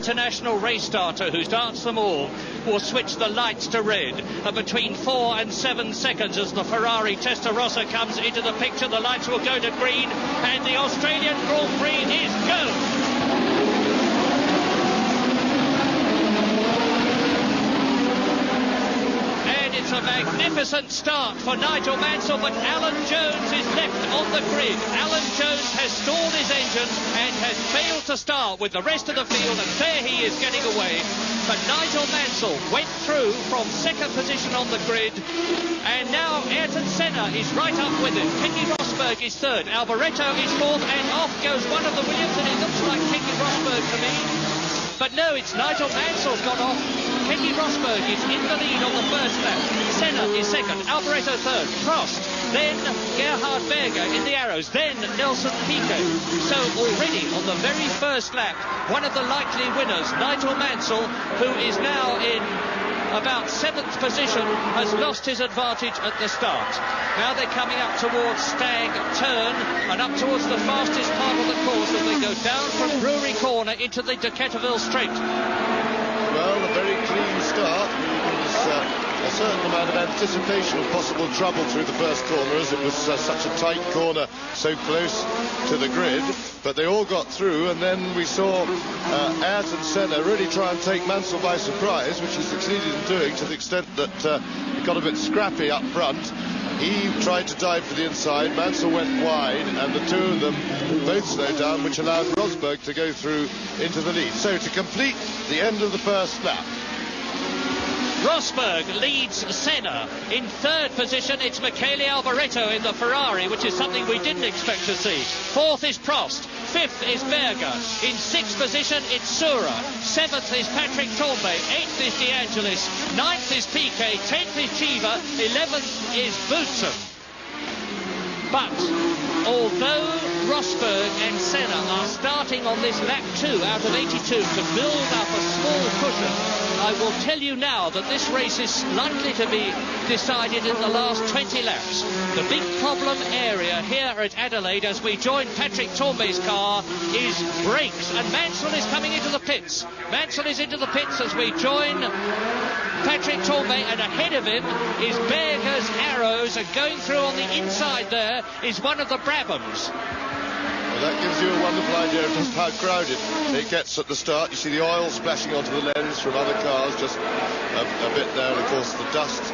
international race starter who's danced them all, will switch the lights to red between 4 and 7 seconds as the Ferrari Testarossa comes into the picture. The lights will go to green and the Australian Grand Prix is go. It's a magnificent start for Nigel Mansell, but Alan Jones is left on the grid. Alan Jones has stalled his engine and has failed to start with the rest of the field, and there he is getting away. But Nigel Mansell went through from second position on the grid, and now Ayrton Senna is right up with him. Keke Rosberg is third, Alboreto is fourth, and off goes one of the Williams, and it looks like Keke Rosberg to me. But no, it's Nigel Mansell's got off. Keke Rosberg is in the lead on the first lap. Senna is second, Alboreto third, Prost, then Gerhard Berger in the arrows, then Nelson Piquet. So already on the very first lap, one of the likely winners, Nigel Mansell, who is now in about 7th position, has lost his advantage at the start. Now they're coming up towards Stag Turn and up towards the fastest part of the course as they go down from Brewery Corner into the Decaturville Straight. Well, a very clean start. There was a certain amount of anticipation of possible trouble through the first corner, as it was such a tight corner so close to the grid, but they all got through, and then we saw Ayrton Senna really try and take Mansell by surprise, which he succeeded in doing to the extent that he got a bit scrappy up front. He tried to dive for the inside, Mansell went wide, and the two of them both slowed down, which allowed Rosberg to go through into the lead. So to complete the end of the first lap, Rosberg leads Senna. In third position, it's Michele Alboreto in the Ferrari, which is something we didn't expect to see. Fourth is Prost. Fifth is Berger. In sixth position, it's Sura. Seventh is Patrick Tambay. Eighth is De Angelis. Ninth is Piquet. 10th is Chiva. 11th is Boutsen. But although Rosberg and Senna are starting on this lap 2 out of 82 to build up a small cushion, I will tell you now that this race is likely to be decided in the last 20 laps. The big problem area here at Adelaide as we join Patrick Tambay's car is brakes, and Mansell is coming into the pits. Mansell is into the pits as we join Patrick Tambay, and ahead of him is Berger's Arrows, and going through on the inside there is one of the Brabhams. Well, that gives you a wonderful idea of just how crowded it gets at the start. You see the oil splashing onto the lens from other cars, just a bit there, and of course the dust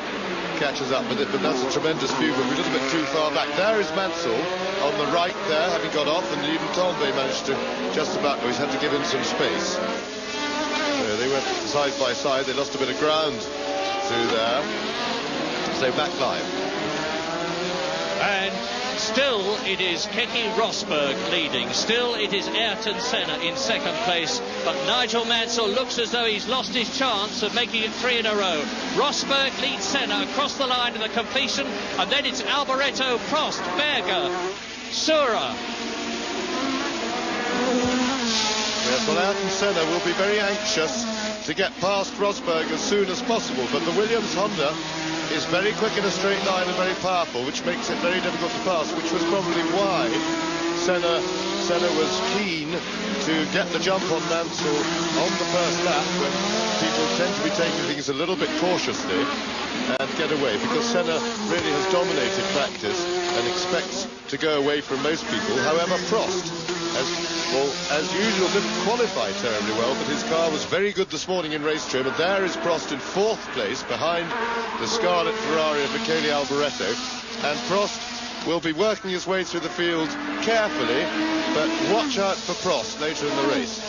catches up with it, but that's a tremendous view, but we're a little bit too far back. There is Mansell on the right there, having got off, and even Tambay managed to just about, he's had to give him some space. So they went side by side, they lost a bit of ground through there. So back live. And still it is Keke Rosberg leading. Still it is Ayrton Senna in second place. But Nigel Mansell looks as though he's lost his chance of making it 3 in a row. Rosberg leads Senna across the line of the completion. And then it's Alboreto, Prost, Berger, Sura. Yes, well, Ayrton Senna will be very anxious to get past Rosberg as soon as possible. But the Williams Honda is very quick in a straight line and very powerful, which makes it very difficult to pass, which was probably why Senna was keen to get the jump on Mansell on the first lap, when people tend to be taking things a little bit cautiously and get away, because Senna really has dominated practice and expects to go away from most people. However, Prost, as usual, didn't qualify terribly well, but his car was very good this morning in race trim, and there is Prost in 4th place behind the Scarlet Ferrari of Michele Alboreto, and Prost will be working his way through the field carefully, but watch out for Prost later in the race.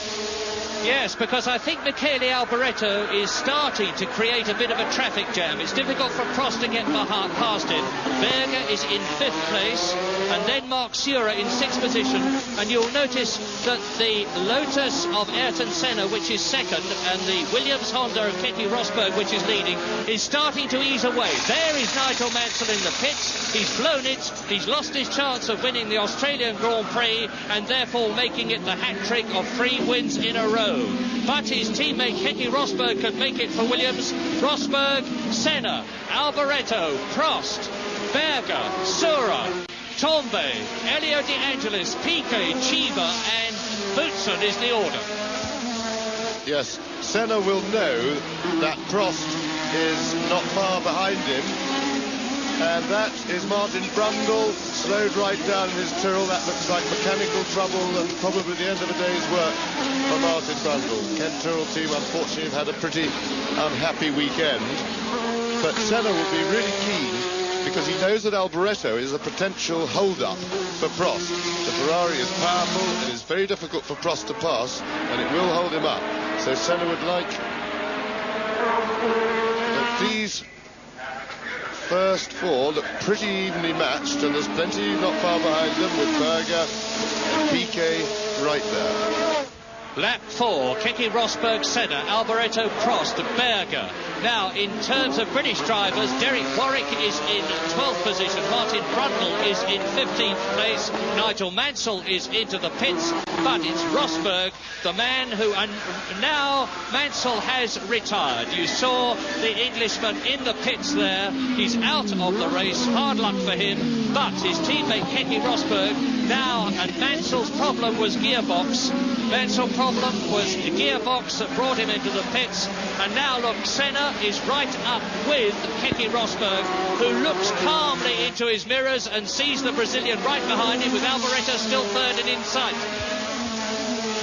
Yes, because I think Michele Alboreto is starting to create a bit of a traffic jam. It's difficult for Prost to get past him. Berger is in 5th place, and then Mark Sura in 6th position. And you'll notice that the Lotus of Ayrton Senna, which is second, and the Williams Honda of Keke Rosberg, which is leading, is starting to ease away. There is Nigel Mansell in the pits. He's blown it. He's lost his chance of winning the Australian-grand-prix, and therefore making it the hat-trick of 3 wins in a row. But his teammate Keke Rosberg could make it for Williams. Rosberg, Senna, Alboreto, Prost, Berger, Sura, Tambay, Elio De Angelis, Piquet, Chiva and Boutsen is the order. Yes, Senna will know that Prost is not far behind him. And that is Martin Brundle, slowed right down in his Tyrrell. That looks like mechanical trouble and probably the end of a day's work for Martin Brundle. Ken Tyrrell team, unfortunately, have had a pretty unhappy weekend. But Senna will be really keen because he knows that Alboreto is a potential hold-up for Prost. The Ferrari is powerful, it is very difficult for Prost to pass, and it will hold him up. So Senna would like that these first four look pretty evenly matched, and there's plenty not far behind them with Berger and Piquet right there. Lap 4, Keke Rosberg, Senna, Alboreto, Prost, Berger. Now, in terms of British drivers, Derek Warwick is in 12th position, Martin Brundle is in 15th place, Nigel Mansell is into the pits, but it's Rosberg, the man who... And now Mansell has retired. You saw the Englishman in the pits there. He's out of the race. Hard luck for him. But his teammate Keke Rosberg now, and Mansell's problem was gearbox. Mansell's problem was the gearbox that brought him into the pits. And now look, Senna is right up with Keke Rosberg, who looks calmly into his mirrors and sees the Brazilian right behind him, with Alboreto still third and in sight.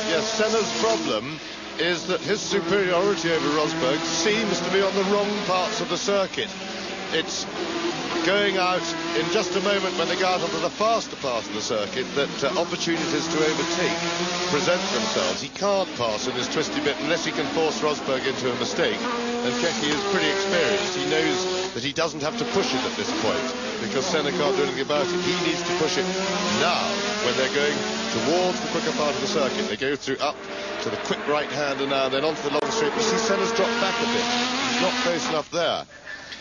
Yes, Senna's problem is that his superiority over Rosberg seems to be on the wrong parts of the circuit. It's going out in just a moment when they go out onto the faster part of the circuit that opportunities to overtake present themselves. He can't pass in this twisty bit unless he can force Rosberg into a mistake, and Keke is pretty experienced. He knows that he doesn't have to push it at this point because Senna can't do anything about it. He needs to push it now when they're going towards the quicker part of the circuit. They go through up to the quick right hand and now then onto the long straight. You see Senna's dropped back a bit. He's not close enough there.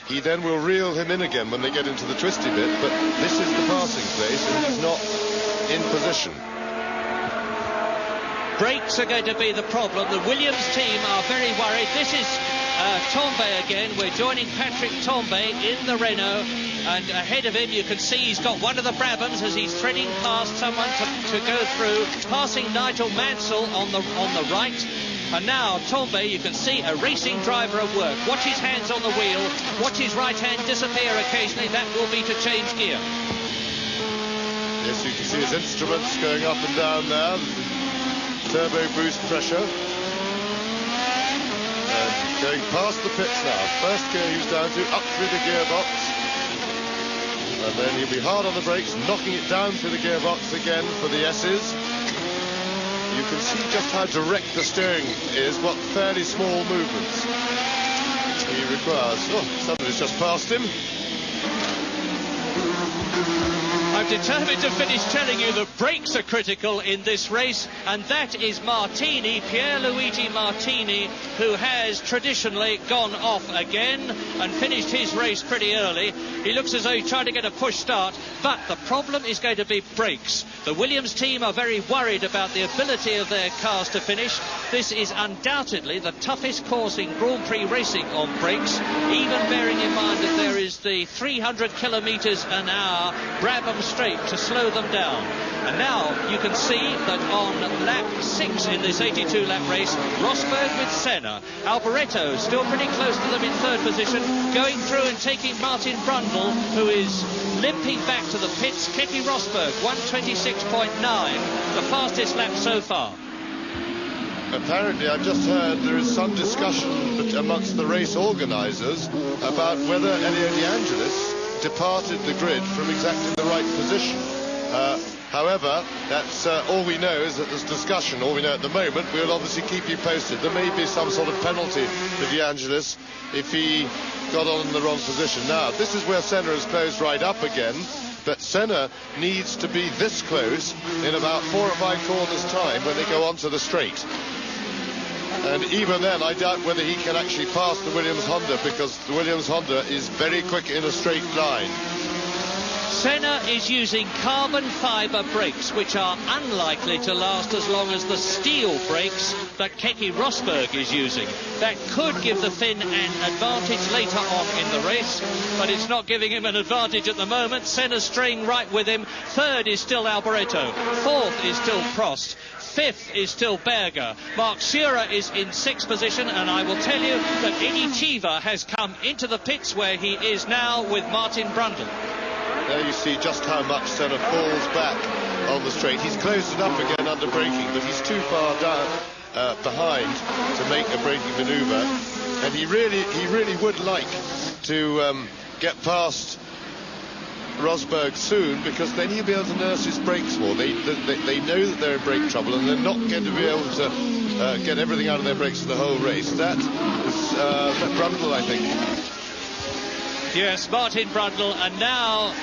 He then will reel him in again when they get into the twisty bit, but this is the passing place and he's not in position. Brakes are going to be the problem. The Williams team are very worried. This is Tambay again. We're joining Patrick Tambay in the Renault, and ahead of him you can see he's got one of the Brabhams as he's threading past someone to go through, passing Nigel Mansell on the right. And now Tambay, you can see a racing driver at work. Watch his hands on the wheel, watch his right hand disappear occasionally. That will be to change gear. Yes, you can see his instruments going up and down there. Turbo boost pressure. And going past the pits now. First gear he was down to, up through the gearbox. And then he'll be hard on the brakes, knocking it down through the gearbox again for the S's. You can see just how direct the steering is, what fairly small movements he requires. Oh, somebody's just passed him. I'm determined to finish telling you that brakes are critical in this race, and that is Martini, Pierluigi Martini, who has traditionally gone off again and finished his race pretty early. He looks as though he's trying to get a push start, but the problem is going to be brakes. The Williams team are very worried about the ability of their cars to finish. This is undoubtedly the toughest course in Grand Prix racing on brakes, even bearing in mind that there is the 300 kilometres an hour Brabham Straight to slow them down. And now you can see that on lap 6 in this 82-lap race, Rosberg with Senna. Alboreto still pretty close to them in third position, going through and taking Martin Brundle, who is limping back to the pits. Keke Rosberg, 1:26.9, the fastest lap so far. Apparently, I've just heard there is some discussion amongst the race organisers about whether Elio De Angelis departed the grid from exactly the right position. However, that's all we know is that there's discussion. All we know at the moment, we'll obviously keep you posted. There may be some sort of penalty for De Angelis if he got on in the wrong position. Now, this is where Senna has closed right up again, but Senna needs to be this close in about 4 or 5 corners' time when they go onto the straight. And even then, I doubt whether he can actually pass the Williams Honda, because the Williams Honda is very quick in a straight line. Senna is using carbon fibre brakes, which are unlikely to last as long as the steel brakes that Keke Rosberg is using. That could give the Finn an advantage later on in the race, but it's not giving him an advantage at the moment. Senna's staying right with him. Third is still Alboreto. Fourth is still Prost. fifth is still Berger. Mark Surer is in sixth position, and I will tell you that Eddie Cheever has come into the pits where he is now with Martin Brundle. There you see just how much Senna falls back on the straight. He's closed it up again under braking, but he's too far down behind to make a braking manoeuvre, and he really would like to get past Rosberg soon, because then he'll be able to nurse his brakes more. They know that they're in brake trouble, and they're not going to be able to get everything out of their brakes for the whole race. That is Brundle, I think. Yes, Martin Brundle, and now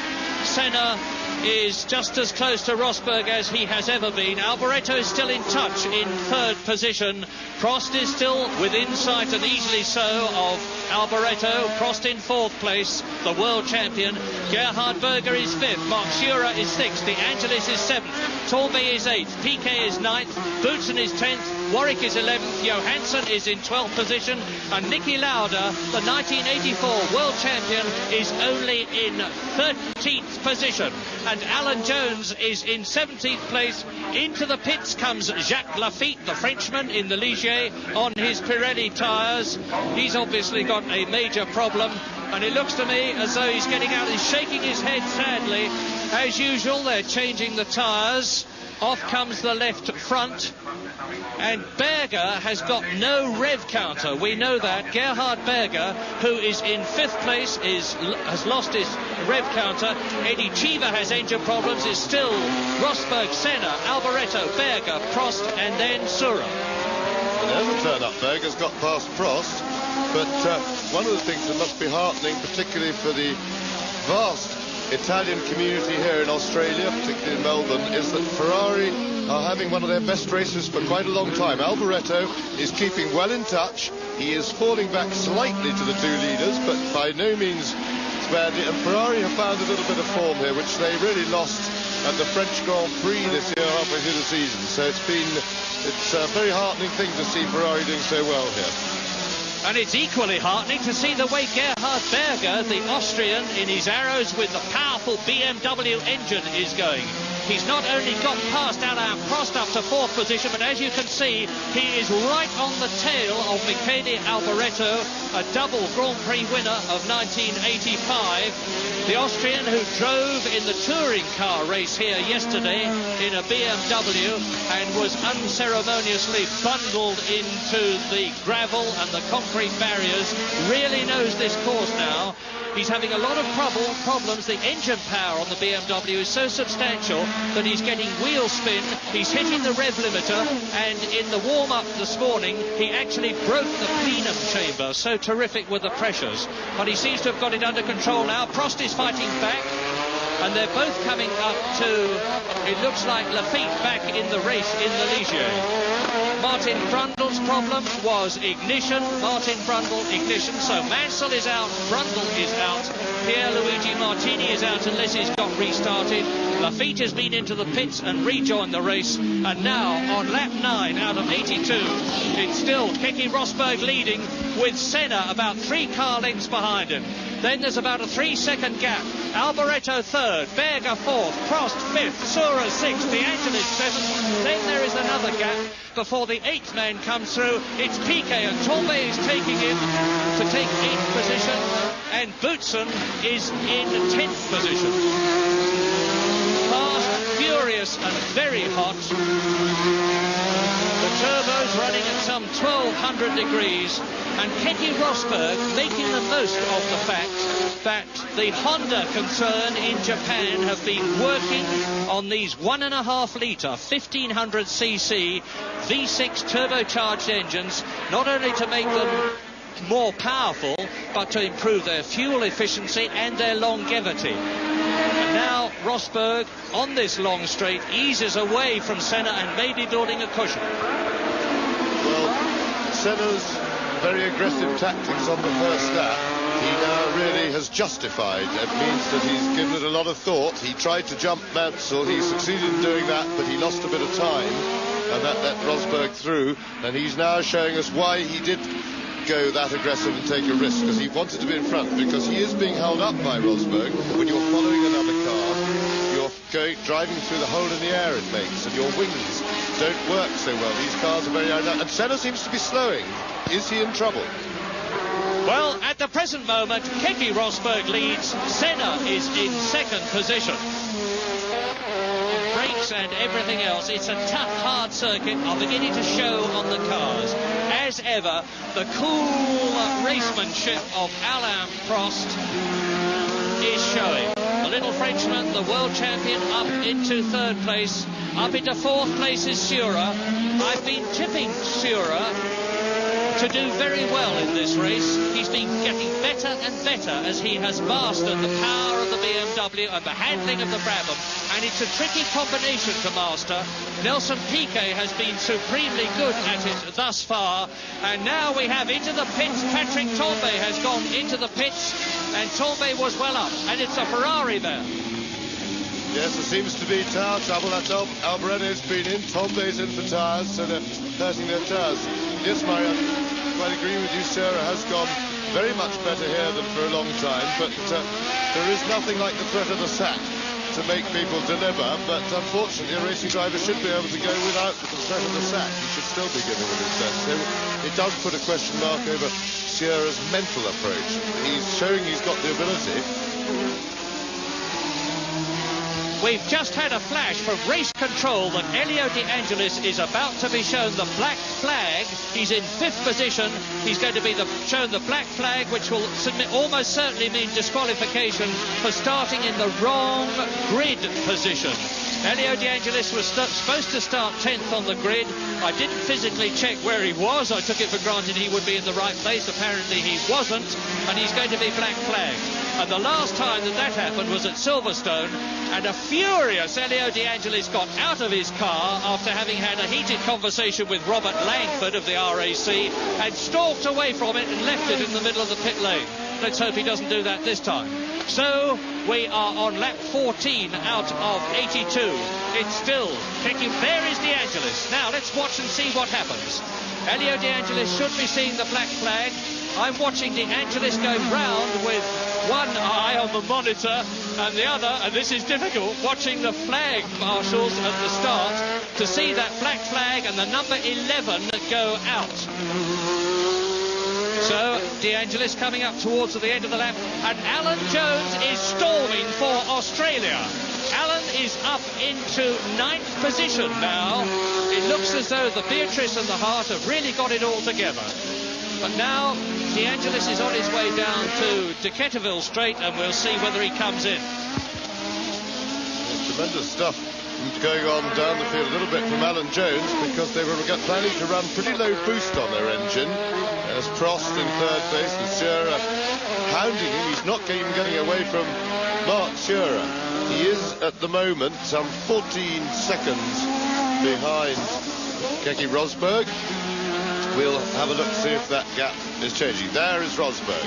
Senna is just as close to Rosberg as he has ever been. Alboreto is still in touch in third position. Prost is still within sight, and easily so, of Alboreto. Prost in fourth place, the world champion. Gerhard Berger is fifth. Mark Surer is sixth. De Angelis is seventh. Torbay is eighth. Piquet is ninth. Boutsen is 10th. Warwick is 11th. Johansson is in 12th position. And Niki Lauda, the 1984 world champion, is only in 13th position. And Alan Jones is in 17th place. Into the pits comes Jacques Lafitte, the Frenchman, in the Ligier on his Pirelli tyres. He's obviously got a major problem, and it looks to me as though he's getting out. He's shaking his head sadly. As usual, they're changing the tyres. Off comes the left front, and Berger has got no rev counter. We know that. Gerhard Berger, who is in fifth place, has lost his rev counter. Eddie Cheever has engine problems. Is still Rosberg, Senna, Alboreto, Berger, Prost, and then Surer. There's a turn up. Berger's got past Prost, but one of the things that must be heartening, particularly for the vast Italian community here in Australia, particularly in Melbourne, is that Ferrari are having one of their best races for quite a long time. Alboreto is keeping well in touch. He is falling back slightly to the two leaders, but by no means badly. And Ferrari have found a little bit of form here, which they really lost at the French Grand Prix this year halfway through the season. So it's a very heartening thing to see Ferrari doing so well here. And it's equally heartening to see the way Gerhard Berger, the Austrian, in his arrows with the powerful BMW engine, is going. He's not only got past Alain Prost up to fourth position, but as you can see, he is right on the tail of Michele Alboreto, a double Grand Prix winner of 1985. The Austrian who drove in the touring car race here yesterday in a BMW and was unceremoniously bundled into the gravel and the concrete barriers, really knows this course now. He's having a lot of problems. The engine power on the BMW is so substantial that he's getting wheel spin. He's hitting the rev limiter, and in the warm-up this morning, he actually broke the plenum chamber. So terrific with the pressures. But he seems to have got it under control now. Prost is fighting back, and they're both coming up to, it looks like, Lafitte back in the race in the Ligier. Martin Brundle's problem was ignition. Martin Brundle, ignition. So Mansell is out, Brundle is out, Pierluigi Martini is out unless he's got restarted. Lafitte has been into the pits and rejoined the race, and now on lap 9 out of 82, it's still Keke Rosberg leading, with Senna about 3 car lengths behind him. Then there's about a 3-second gap. Alboreto third, Berger fourth, Prost fifth, Surer sixth, De Angelis seventh. Then there is another gap before the 8th man comes through. It's Piquet, and Torbay is taking him to take 8th position, and Boutsen is in 10th position. Fast, furious and very hot. The turbo's running at some 1200 degrees, and Keke Rosberg making the most of the fact that the Honda concern in Japan have been working on these 1.5 litre 1500cc V6 turbocharged engines, not only to make them more powerful, but to improve their fuel efficiency and their longevity. And now Rosberg on this long straight eases away from Senna and may be building a cushion. Well, Senna's very aggressive tactics on the first lap, he now really has justified. It means that he's given it a lot of thought. He tried to jump Mansell, he succeeded in doing that, but he lost a bit of time, and that let Rosberg through, and he's now showing us why he did go that aggressive and take a risk, because he wanted to be in front, because he is being held up by Rosberg. When you're following another car, you're driving through the hole in the air it makes, and your wings don't work so well. These cars are very... And Senna seems to be slowing. Is he in trouble? Well, at the present moment, Keke Rosberg leads. Senna is in second position. Brakes and everything else. It's a tough, hard circuit. Are beginning to show on the cars. As ever, the cool racemanship of Alain Prost is showing. The little Frenchman, the world champion, up into third place. Up into fourth place is Sura. I've been tipping Sura to do very well in this race. He's been getting better and better as he has mastered the power of the BMW and the handling of the Brabham, and it's a tricky combination to master. Nelson Piquet has been supremely good at it thus far, and now we have into the pits. Patrick Tambay has gone into the pits, and Tambay was well up, and it's a Ferrari there. Yes, there seems to be tyre trouble. That's Alborete's been in, Tombay's in for tyres, so they're hurting their tyres. Yes, Mario, I quite agree with you. Sarah has gone very much better here than for a long time, but there is nothing like the threat of the sack to make people deliver, but unfortunately a racing driver should be able to go without the threat of the sack. He should still be giving it his best. So it does put a question mark over Sierra's mental approach. He's showing he's got the ability. We've just had a flash from race control that Elio De Angelis is about to be shown the black flag. He's in fifth position. He's going to be shown the black flag, which will almost certainly mean disqualification for starting in the wrong grid position. Elio De Angelis was supposed to start 10th on the grid. I didn't physically check where he was. I took it for granted he would be in the right place. Apparently he wasn't, and he's going to be black flagged. And the last time that happened was at Silverstone, and a furious Elio De Angelis got out of his car after having had a heated conversation with Robert Langford of the RAC and stalked away from it and left it in the middle of the pit lane. Let's hope he doesn't do that this time. So we are on lap 14 out of 82. It's still kicking. There is De Angelis. Now let's watch and see what happens. Elio De Angelis should be seeing the black flag. I'm watching De Angelis go round with one eye on the monitor and the other, and this is difficult, watching the flag marshals at the start to see that black flag and the number 11 go out. So De Angelis coming up towards the end of the lap, and Alan Jones is storming for Australia. Alan is up into 9th position now. It looks as though the Beatrice and the Hart have really got it all together. But now De Angelis is on his way down to Decaturville Straight, and we'll see whether he comes in. Tremendous stuff going on down the field a little bit from Alan Jones, because they were planning to run pretty low boost on their engine. There's Prost in third place and Sierra hounding him. He's not even getting away from Mark Sierra. He is at the moment some 14 seconds behind Keke Rosberg. We'll have a look to see if that gap is changing. There is Rosberg.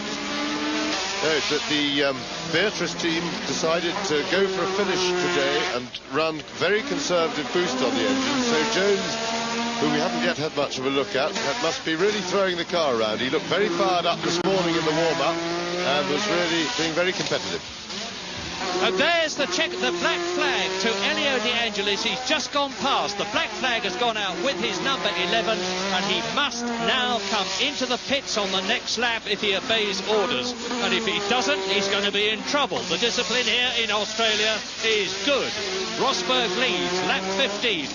Note that the Beatrice team decided to go for a finish today and run very conservative boost on the engine. So Jones, who we haven't yet had much of a look at, must be really throwing the car around. He looked very fired up this morning in the warm-up and was really being very competitive. And there's the black flag to Elio De Angelis. He's just gone past. The black flag has gone out with his number 11, and he must now come into the pits on the next lap if he obeys orders. And if he doesn't, he's going to be in trouble. The discipline here in Australia is good. Rosberg leads, lap 15.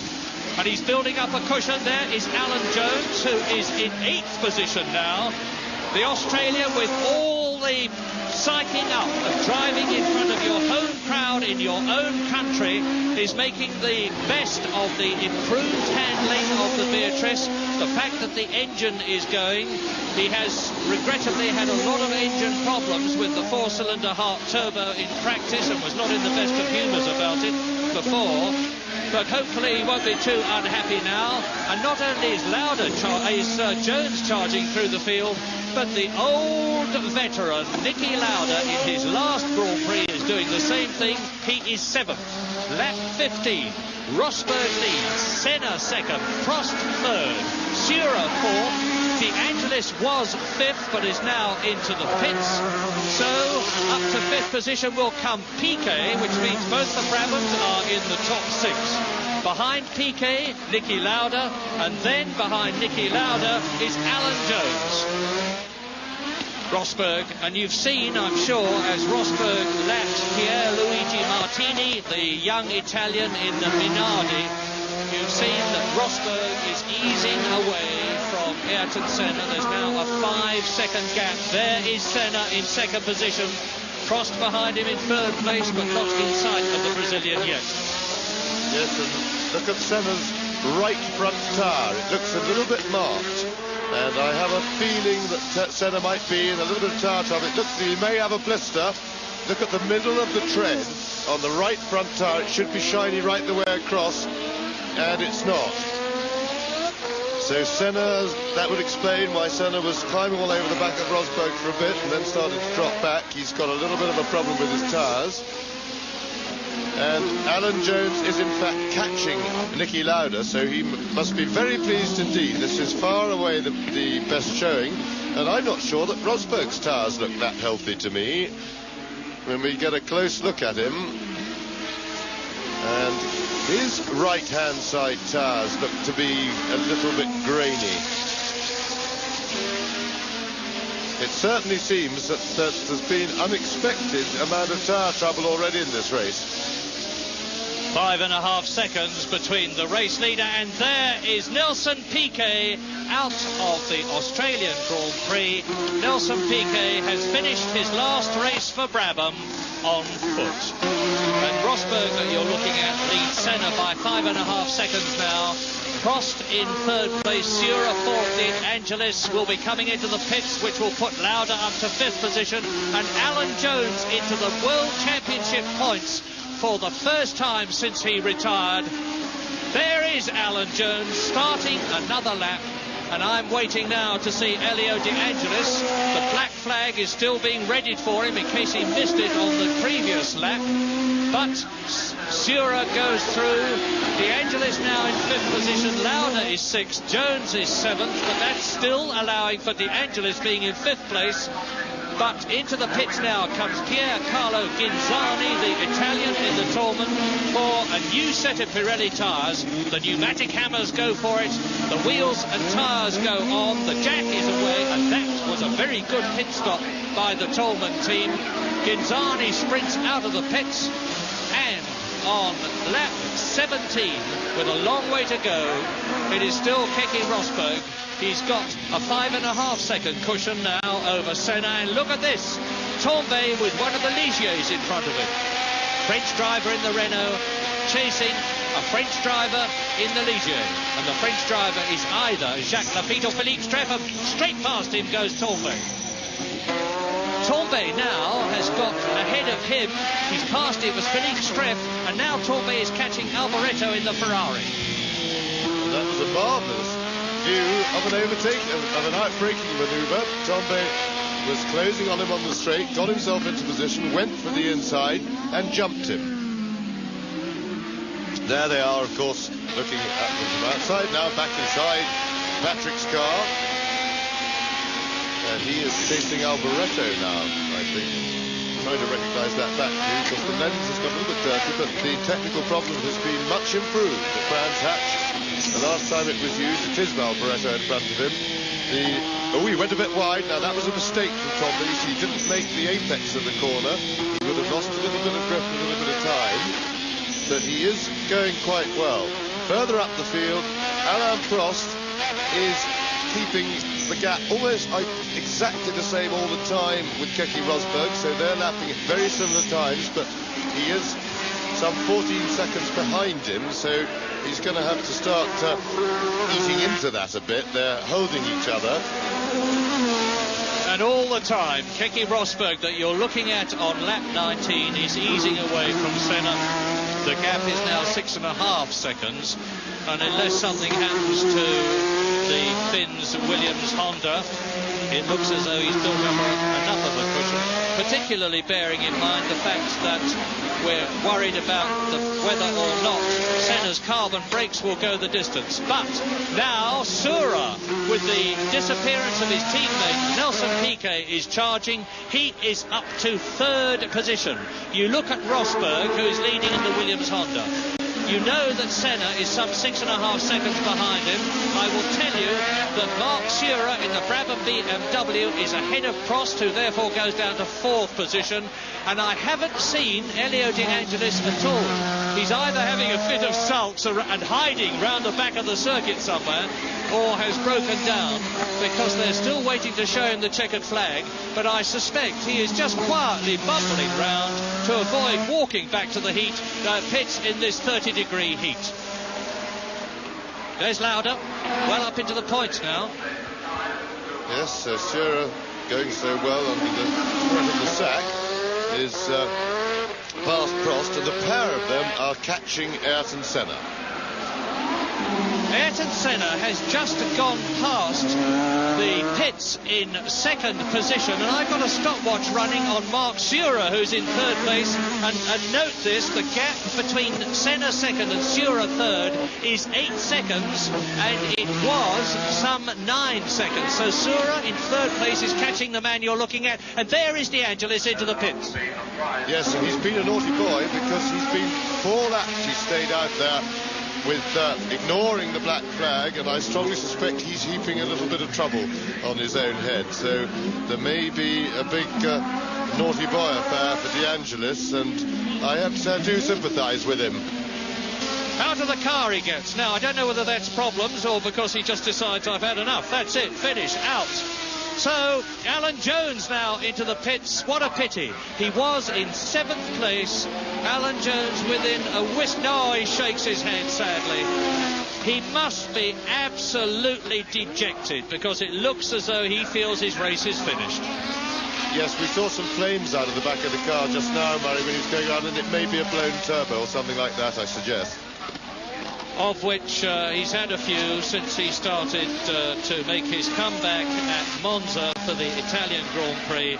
And he's building up a cushion. There is Alan Jones, who is in 8th position now. The Australia, with all the psyching up of driving in front of your home crowd in your own country, is making the best of the improved handling of the Beatrice. The fact that the engine is going. He has regrettably had a lot of engine problems with the 4-cylinder Hart turbo in practice and was not in the best of humours about it before. But hopefully he won't be too unhappy now. And not only is Jones charging through the field, but the old veteran Niki Lauda in his last Grand Prix is doing the same thing. He is 7th. Lap 15. Rosberg leads. Senna 2nd. Prost 3rd. Sura 4th. De Angelis was 5th, but is now into the pits. So up to 5th position will come Piquet, which means both the Brabhams are in the top 6. Behind Piquet, Niki Lauda, and then behind Niki Lauda is Alan Jones. Rosberg, and you've seen, I'm sure, as Rosberg lapped Pierluigi Martini, the young Italian in the Minardi, you've seen that Rosberg is easing away from Ayrton Senna. There's now a 5-second gap. There is Senna in second position. Prost behind him in third place, but not in sight of the Brazilian yet. Yes, and look at Senna's right front tyre. It looks a little bit marked. And I have a feeling that Senna might be in a little bit of tyre trouble. It looks as if he may have a blister. Look at the middle of the tread on the right front tyre. It should be shiny right the way across, and it's not. So Senna, that would explain why Senna was climbing all over the back of Rosberg for a bit and then started to drop back. He's got a little bit of a problem with his tyres. And Alan Jones is in fact catching Niki Lauda, so he must be very pleased indeed. This is far away the best showing, and I'm not sure that Rosberg's tyres look that healthy to me when we get a close look at him. And his right-hand side tyres look to be a little bit grainy. It certainly seems that there's been unexpected amount of tyre trouble already in this race. 5.5 seconds between the race leader, and there is Nelson Piquet out of the Australian-grand-prix. Nelson Piquet has finished his last race for Brabham on foot. And Rosberg, that you're looking at, leads Senna by 5.5 seconds now. Prost in third place, Sura fourth, in Angelis will be coming into the pits, which will put Lauda up to fifth position, and Alan Jones into the World Championship points for the first time since he retired. There is Alan Jones starting another lap, and I'm waiting now to see Elio De Angelis. The black flag is still being readied for him in case he missed it on the previous lap, but Sura goes through. De Angelis now in fifth position, Lauda is sixth, Jones is seventh, but that's still allowing for De Angelis being in fifth place. But into the pits now comes Pier Carlo Ghinzani, the Italian in the Toleman, for a new set of Pirelli tyres. The pneumatic hammers go for it, the wheels and tyres go on, the jack is away, and that was a very good pit stop by the Toleman team. Ghinzani sprints out of the pits, and on lap 17, with a long way to go, it is still Keke Rosberg. He's got a 5.5 second cushion now over Senna, and look at this, Tambay with one of the Ligiers in front of him. French driver in the Renault chasing a French driver in the Ligier, and the French driver is either Jacques Lafitte or Philippe Streff. Straight past him goes Tambay. Tambay now has got ahead of him. He's passed him as Philippe Streff, and now Tambay is catching Alboreto in the Ferrari. That was a marvellous view of an overtaking, of an outbraking manoeuvre. Tambay was closing on him on the straight, got himself into position, went for the inside and jumped him. There they are, of course, looking at them from outside. Now back inside Patrick's car, and he is chasing Alboreto now, I think. Trying to recognise that back view, because the lens has got a little bit dirty, but the technical problem has been much improved at Brands Hatch. The last time it was used, it is Alboreto in front of him. He went a bit wide. Now that was a mistake from Tambay. He didn't make the apex of the corner. He would have lost a little bit of grip, a little bit of time. But he is going quite well. Further up the field, Alain Prost is keeping the gap almost exactly the same all the time with Keke Rosberg, so they're lapping at very similar times, but he is some 14 seconds behind him, so he's going to have to start eating into that a bit. They're holding each other. And all the time, Keke Rosberg that you're looking at on lap 19 is easing away from Senna. The gap is now 6.5 seconds, and unless something happens to the Finns Williams Honda, it looks as though he's built up enough of a cushion, particularly bearing in mind the fact that we're worried about whether or not Senna's carbon brakes will go the distance. But now Sura, with the disappearance of his teammate Nelson Piquet, is charging. He is up to third position. You look at Rosberg, who is leading in the Williams Honda. You know that Senna is some 6.5 seconds behind him. I will tell you that Mark Surer in the Brabham BMW is ahead of Prost, who therefore goes down to 4th position. And I haven't seen Elio De Angelis at all. He's either having a fit of sulks and hiding round the back of the circuit somewhere, or has broken down, because they're still waiting to show him the checkered flag. But I suspect he is just quietly bumbling round to avoid walking back to the pits in this 30-degree heat. There's Lauda, well up into the points now. Yes, Surer going so well under the threat of the sack is past Prost, and the pair of them are catching Ayrton Senna. Ayrton Senna has just gone past the pits in 2nd position, and I've got a stopwatch running on Mark Surer, who's in 3rd place, and note this, the gap between Senna 2nd and Surer 3rd is 8 seconds, and it was some 9 seconds. So Surer in 3rd place is catching the man you're looking at, and there is De Angelis into the pits. Yes, and he's been a naughty boy, because he's been 4 laps he stayed out there with ignoring the black flag, and I strongly suspect he's heaping a little bit of trouble on his own head. So there may be a big naughty boy affair for De Angelis, and I do sympathise with him. Out of the car he gets. Now, I don't know whether that's problems or because he just decides I've had enough. That's it, finish, out. So, Alan Jones now into the pits. What a pity. He was in 7th place. Alan Jones within a whisk. No, he shakes his head sadly. He must be absolutely dejected, because it looks as though he feels his race is finished. Yes, we saw some flames out of the back of the car just now, Murray, when he was going around, and it may be a blown turbo or something like that, I suggest. Of which he's had a few since he started to make his comeback at Monza for the Italian-grand-prix.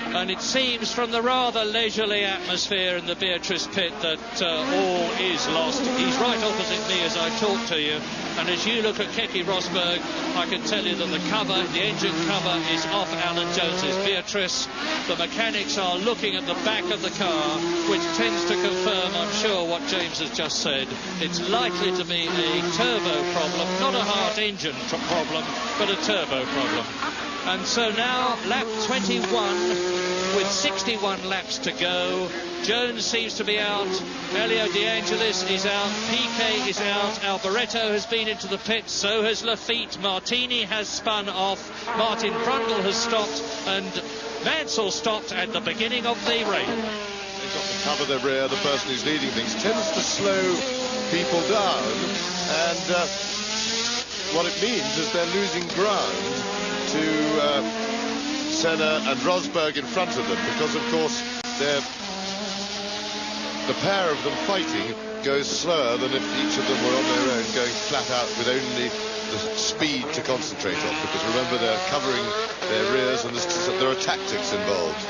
And it seems from the rather leisurely atmosphere in the Beatrice pit that all is lost. He's right opposite me as I talk to you. And as you look at Keke Rosberg, I can tell you that the engine cover is off Alan Jones's Beatrice. The mechanics are looking at the back of the car, which tends to confirm, I'm sure, what James has just said. It's likely to be a turbo problem, not a heart engine problem, but a turbo problem. And so now, lap 21, with 61 laps to go. Jones seems to be out. Elio De Angelis is out. Piquet is out. Alboreto has been into the pits. So has Lafitte. Martini has spun off. Martin Brundle has stopped. And Mansell stopped at the beginning of the race. They've got to cover the rear. The person who's leading things tends to slow people down. And what it means is they're losing ground to Senna and Rosberg in front of them, because of course the pair of them fighting goes slower than if each of them were on their own going flat out with only the speed to concentrate on, because remember, they're covering their rears and there are tactics involved.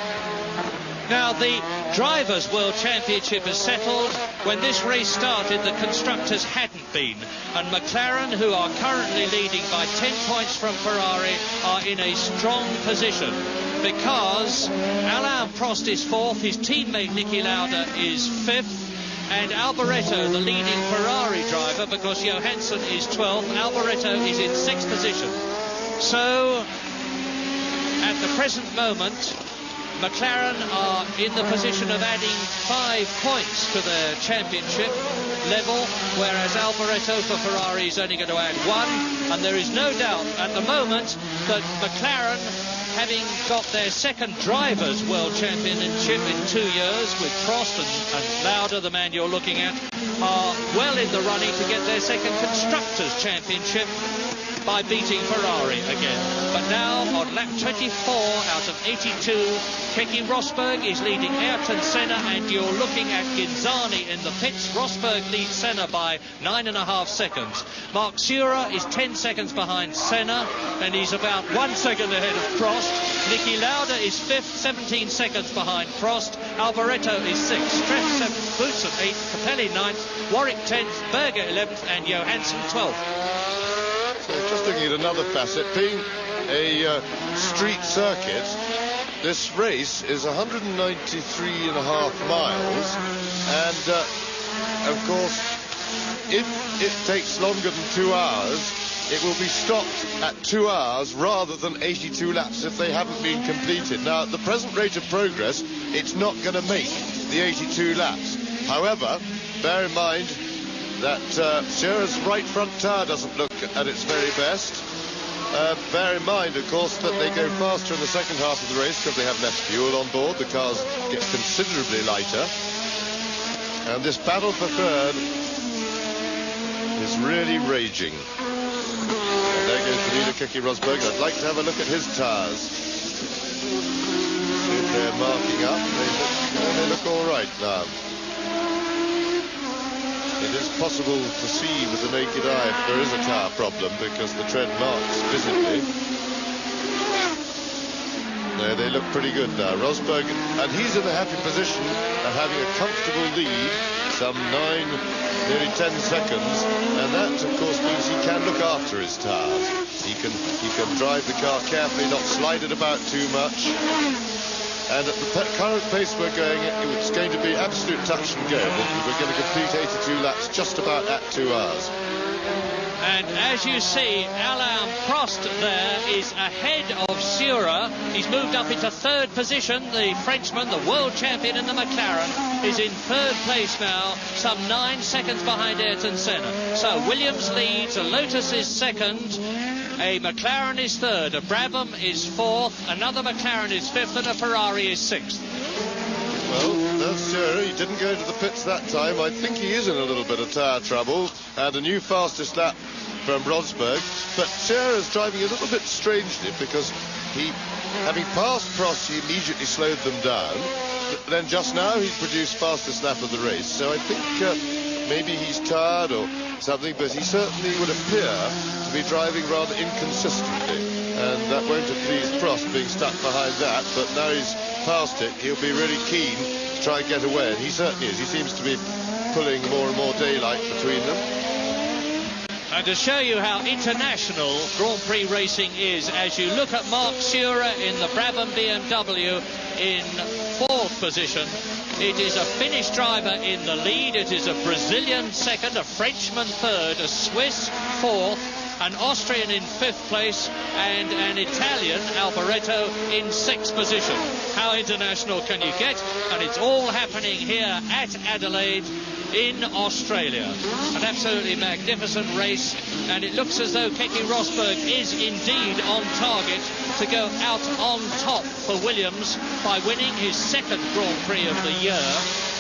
Now, the Drivers' World Championship is settled. When this race started, the constructors hadn't been. And McLaren, who are currently leading by 10 points from Ferrari, are in a strong position, because Alain Prost is 4th, his teammate Niki Lauda is 5th, and Alboreto, the leading Ferrari driver, because Johansson is 12th, Alboreto is in 6th position. So, at the present moment, McLaren are in the position of adding 5 points to their championship level, whereas Alboreto for Ferrari is only going to add 1. And there is no doubt at the moment that McLaren, having got their second Drivers' World Championship in 2 years with Prost and Lauda, the man you're looking at, are well in the running to get their second Constructors' Championship by beating Ferrari again. But now on lap 24 out of 82, Keke Rosberg is leading Ayrton Senna, and you're looking at Ghinzani in the pits. Rosberg leads Senna by 9.5 seconds. Mark Surer is 10 seconds behind Senna, and he's about 1 second ahead of Prost. Niki Lauda is 5th, 17 seconds behind Prost. Alboreto is 6th, Streff 7th, Boots at 8th, Capelli 9th, Warwick 10th, Berger 11th, and Johansson 12th. So just looking at another facet, being a street circuit, this race is 193.5 miles, and of course if it takes longer than 2 hours, it will be stopped at 2 hours rather than 82 laps if they haven't been completed. Now, at the present rate of progress, it's not going to make the 82 laps. However, bear in mind that Shearer's right front tyre doesn't look at its very best. Bear in mind, of course, that they go faster in the second half of the race because they have less fuel on board. The cars get considerably lighter. And this battle for third is really raging. And there goes the leader, Keke Rosberg. I'd like to have a look at his tyres. See if they're marking up. They look all right now. It is possible to see with the naked eye if there is a tyre problem because the tread marks visibly. No, they look pretty good now. Rosberg, and he's in the happy position of having a comfortable lead, some 9, nearly 10 seconds, and that, of course, means he can look after his tyres. He can drive the car carefully, not slide it about too much. And at the current pace we're going, it's going to be absolute touch and go. We're going to complete 82 laps just about at 2 hours. And as you see, Alain Prost there is ahead of Shearer. He's moved up into third position. The Frenchman, the world champion in the McLaren, is in third place now, some 9 seconds behind Ayrton Senna. So Williams leads, a Lotus is second, a McLaren is third, a Brabham is fourth, another McLaren is fifth, and a Ferrari is sixth. Well, that's Shearer. He didn't go to the pits that time. I think he is in a little bit of tyre trouble. And a new fastest lap from Rosberg. But Shearer is driving a little bit strangely because he, having passed Prost, he immediately slowed them down. Then just now he's produced fastest lap of the race. So I think maybe he's tired or something, but he certainly would appear to be driving rather inconsistently. And that won't have pleased Prost being stuck behind that, but now he's past it, he'll be really keen to try and get away, and he certainly is. He seems to be pulling more and more daylight between them. And to show you how international Grand Prix racing is, as you look at Mark Shearer in the Brabham BMW in fourth position, it is a Finnish driver in the lead, it is a Brazilian second, a Frenchman third, a Swiss fourth, an Austrian in fifth place, and an Italian, Alboreto, in sixth position. How international can you get? And it's all happening here at Adelaide in Australia. An absolutely magnificent race, and it looks as though Keke Rosberg is indeed on target to go out on top for Williams by winning his second Grand Prix of the year.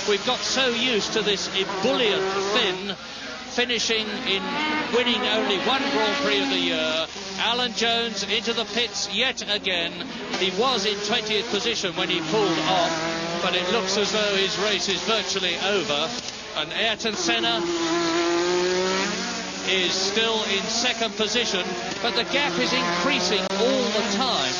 We've got so used to this ebullient Finn finishing in winning only one Grand Prix of the year. Alan Jones into the pits yet again. He was in 20th position when he pulled off, but it looks as though his race is virtually over. And Ayrton Senna is still in second position, but the gap is increasing all the time.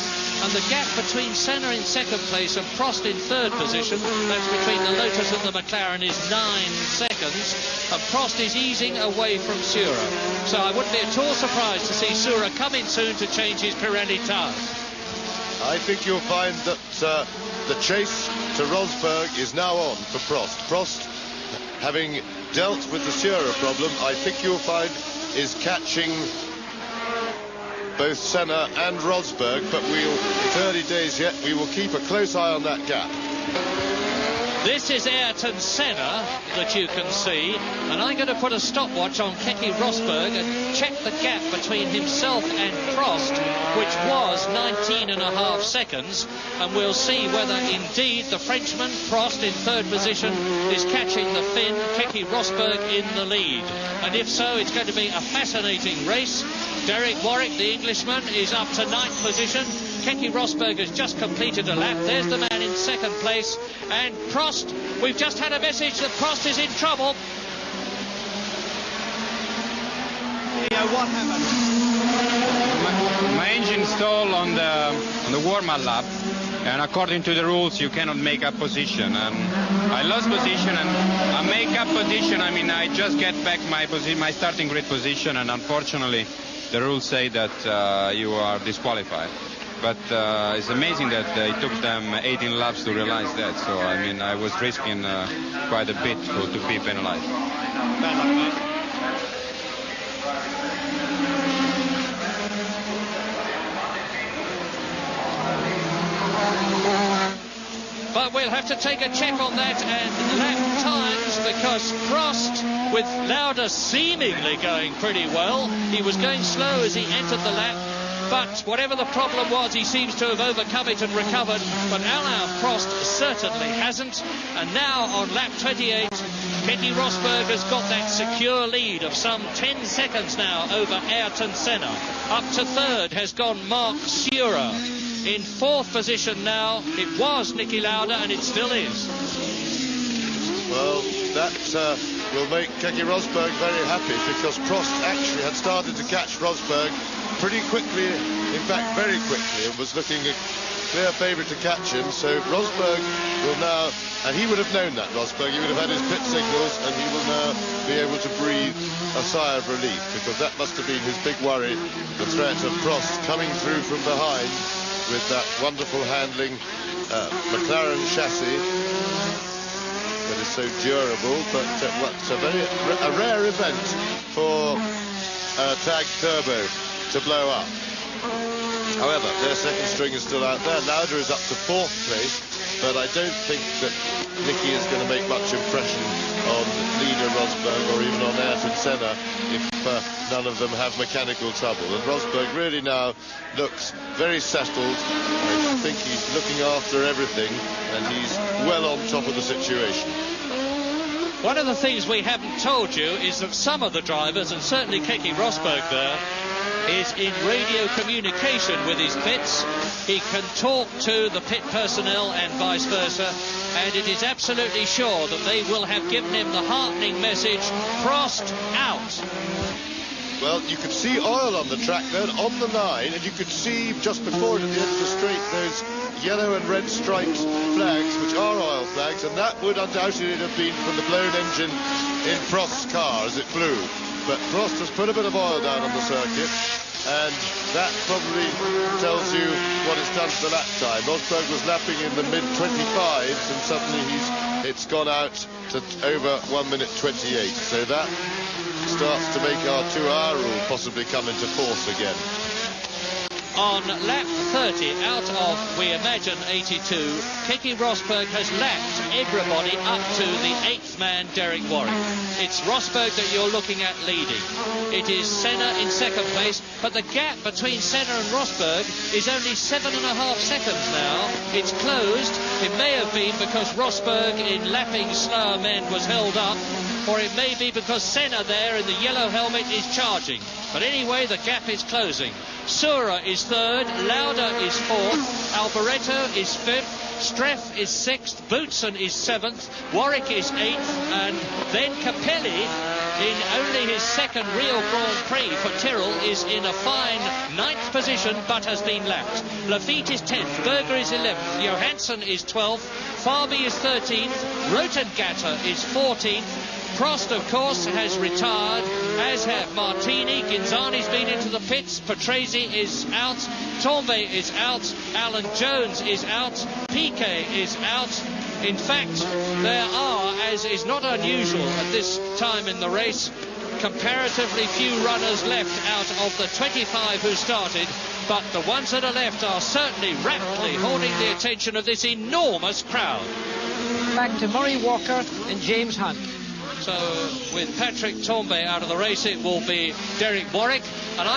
And the gap between Senna in second place and Prost in third position, that's between the Lotus and the McLaren, is 9 seconds. And Prost is easing away from Shearer. So I wouldn't be at all surprised to see Shearer come in soon to change his Pirelli tyres. I think you'll find that the chase to Rosberg is now on for Prost. Prost, having dealt with the Shearer problem, I think you'll find is catching both Senna and Rosberg, but it's early days yet. We will keep a close eye on that gap. This is Ayrton Senna that you can see, and I'm going to put a stopwatch on Keke Rosberg and check the gap between himself and Prost, which was 19.5 seconds, and we'll see whether indeed the Frenchman, Prost in third position, is catching the Finn, Keke Rosberg in the lead. And if so, it's going to be a fascinating race. Derek Warwick, the Englishman, is up to 9th position. Keke Rosberg has just completed a lap. There's the man in second place. And Prost, we've just had a message that Prost is in trouble. Yeah, what happened? My engine stalled on the warm-up lap, and according to the rules, you cannot make up position. And I lost position, and I make up position. I mean, I just get back my starting grid position, and unfortunately, the rules say that you are disqualified. But it's amazing that it took them 18 laps to realize that. So, I mean, I was risking quite a bit to be penalized. But we'll have to take a check on that and lap times, because Prost, with Lauda seemingly going pretty well, he was going slow as he entered the lap, but whatever the problem was, he seems to have overcome it and recovered. But Alain Prost certainly hasn't. And now on lap 28, Keke Rosberg has got that secure lead of some 10 seconds now over Ayrton Senna. Up to third has gone Mark Surer. In fourth position now, it was Niki Lauda, and it still is. Well, that will make Keke Rosberg very happy, because Prost actually had started to catch Rosberg pretty quickly, in fact very quickly, and was looking a clear favourite to catch him. So Rosberg will now, and he would have known that, Rosberg, he would have had his pit signals, and he will now be able to breathe a sigh of relief, because that must have been his big worry, the threat of Prost coming through from behind with that wonderful handling McLaren chassis that is so durable. But it's a rare event for Tag Turbo to blow up. However, their second string is still out there. Lauda is up to fourth place, but I don't think that Niki is going to make much impression on leader Rosberg or even on Ayrton Senna if none of them have mechanical trouble. And Rosberg really now looks very settled. I think he's looking after everything, and he's well on top of the situation. One of the things we haven't told you is that some of the drivers, and certainly Keke Rosberg there, is in radio communication with his pits. He can talk to the pit personnel and vice versa, and it is absolutely sure that they will have given him the heartening message, Prost out. Well, you could see oil on the track then, on the line, and you could see just before it at the end of the straight those yellow and red striped flags, which are oil flags, and that would undoubtedly have been from the blown engine in Prost's car as it flew. But Prost has put a bit of oil down on the circuit, and that probably tells you what it's done to the lap time. Rosberg was lapping in the mid-25s, and suddenly it's gone out to over 1 minute 28. So that starts to make our 2-hour rule possibly come into force again. On lap 30 out of, we imagine, 82, Keke Rosberg has lapped everybody up to the 8th man, Derek Warwick. It's Rosberg that you're looking at leading. It is Senna in second place, but the gap between Senna and Rosberg is only 7.5 seconds now. It's closed. It may have been because Rosberg, in lapping slower men, was held up, or it may be because Senna there in the yellow helmet is charging. But anyway, the gap is closing. Surer is third, Lauda is fourth, Alboreto is fifth, Streff is sixth, Boutsen is seventh, Warwick is eighth, and then Capelli, in only his second real Grand Prix for Tyrrell, is in a fine 9th position but has been lapped. Lafitte is 10th, Berger is 11th, Johansson is 12th, Farby is 13th, Rotengatter is 14th, Prost, of course, has retired, as have Martini. Ginzani's been into the pits. Patrese is out. Tombe is out. Alan Jones is out. Piquet is out. In fact, there are, as is not unusual at this time in the race, comparatively few runners left out of the 25 who started, but the ones that are left are certainly rapidly holding the attention of this enormous crowd. Back to Murray Walker and James Hunt. So with Patrick Tombe out of the race, it will be Derek Warwick, and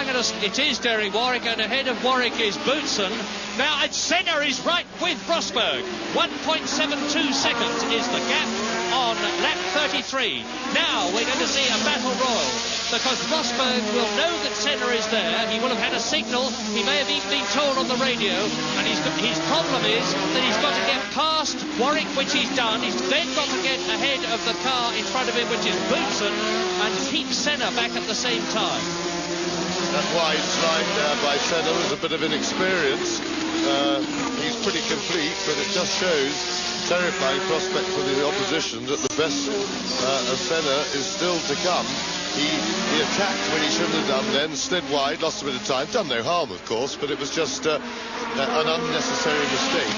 it is Derek Warwick, and ahead of Warwick is Boutsen. Now, and Senna is right with Rosberg. 1.72 seconds is the gap on lap 33. Now we're going to see a battle royal, because Rosberg will know that Senna is there. He will have had a signal. He may have even been told on the radio, and his problem is that he's got to get past Warwick, which he's done. He's then got to get ahead of the car in front of him, which is Boutsen, and keep Senna back at the same time. That wide slide there by Senna was a bit of inexperience. He's pretty complete, but it just shows terrifying prospect for the opposition that the best of Senna is still to come. He attacked when he shouldn't have done then, slid wide, lost a bit of time, done no harm of course, but it was just an unnecessary mistake,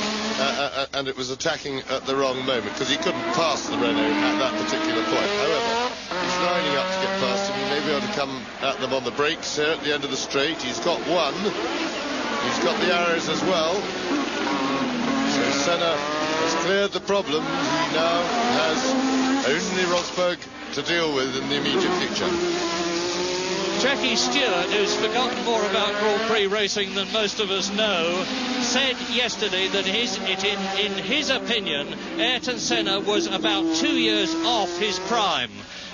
and it was attacking at the wrong moment, because he couldn't pass the Renault at that particular point. However, he's lining up to get past him. may be able to come at them on the brakes here at the end of the straight. He's got one. He's got the arrows as well. So Senna has cleared the problem. He now has only Rosberg to deal with in the immediate future. Jackie Stewart, who's forgotten more about Grand Prix racing than most of us know, said yesterday that in his opinion, Ayrton Senna was about 2 years off his prime.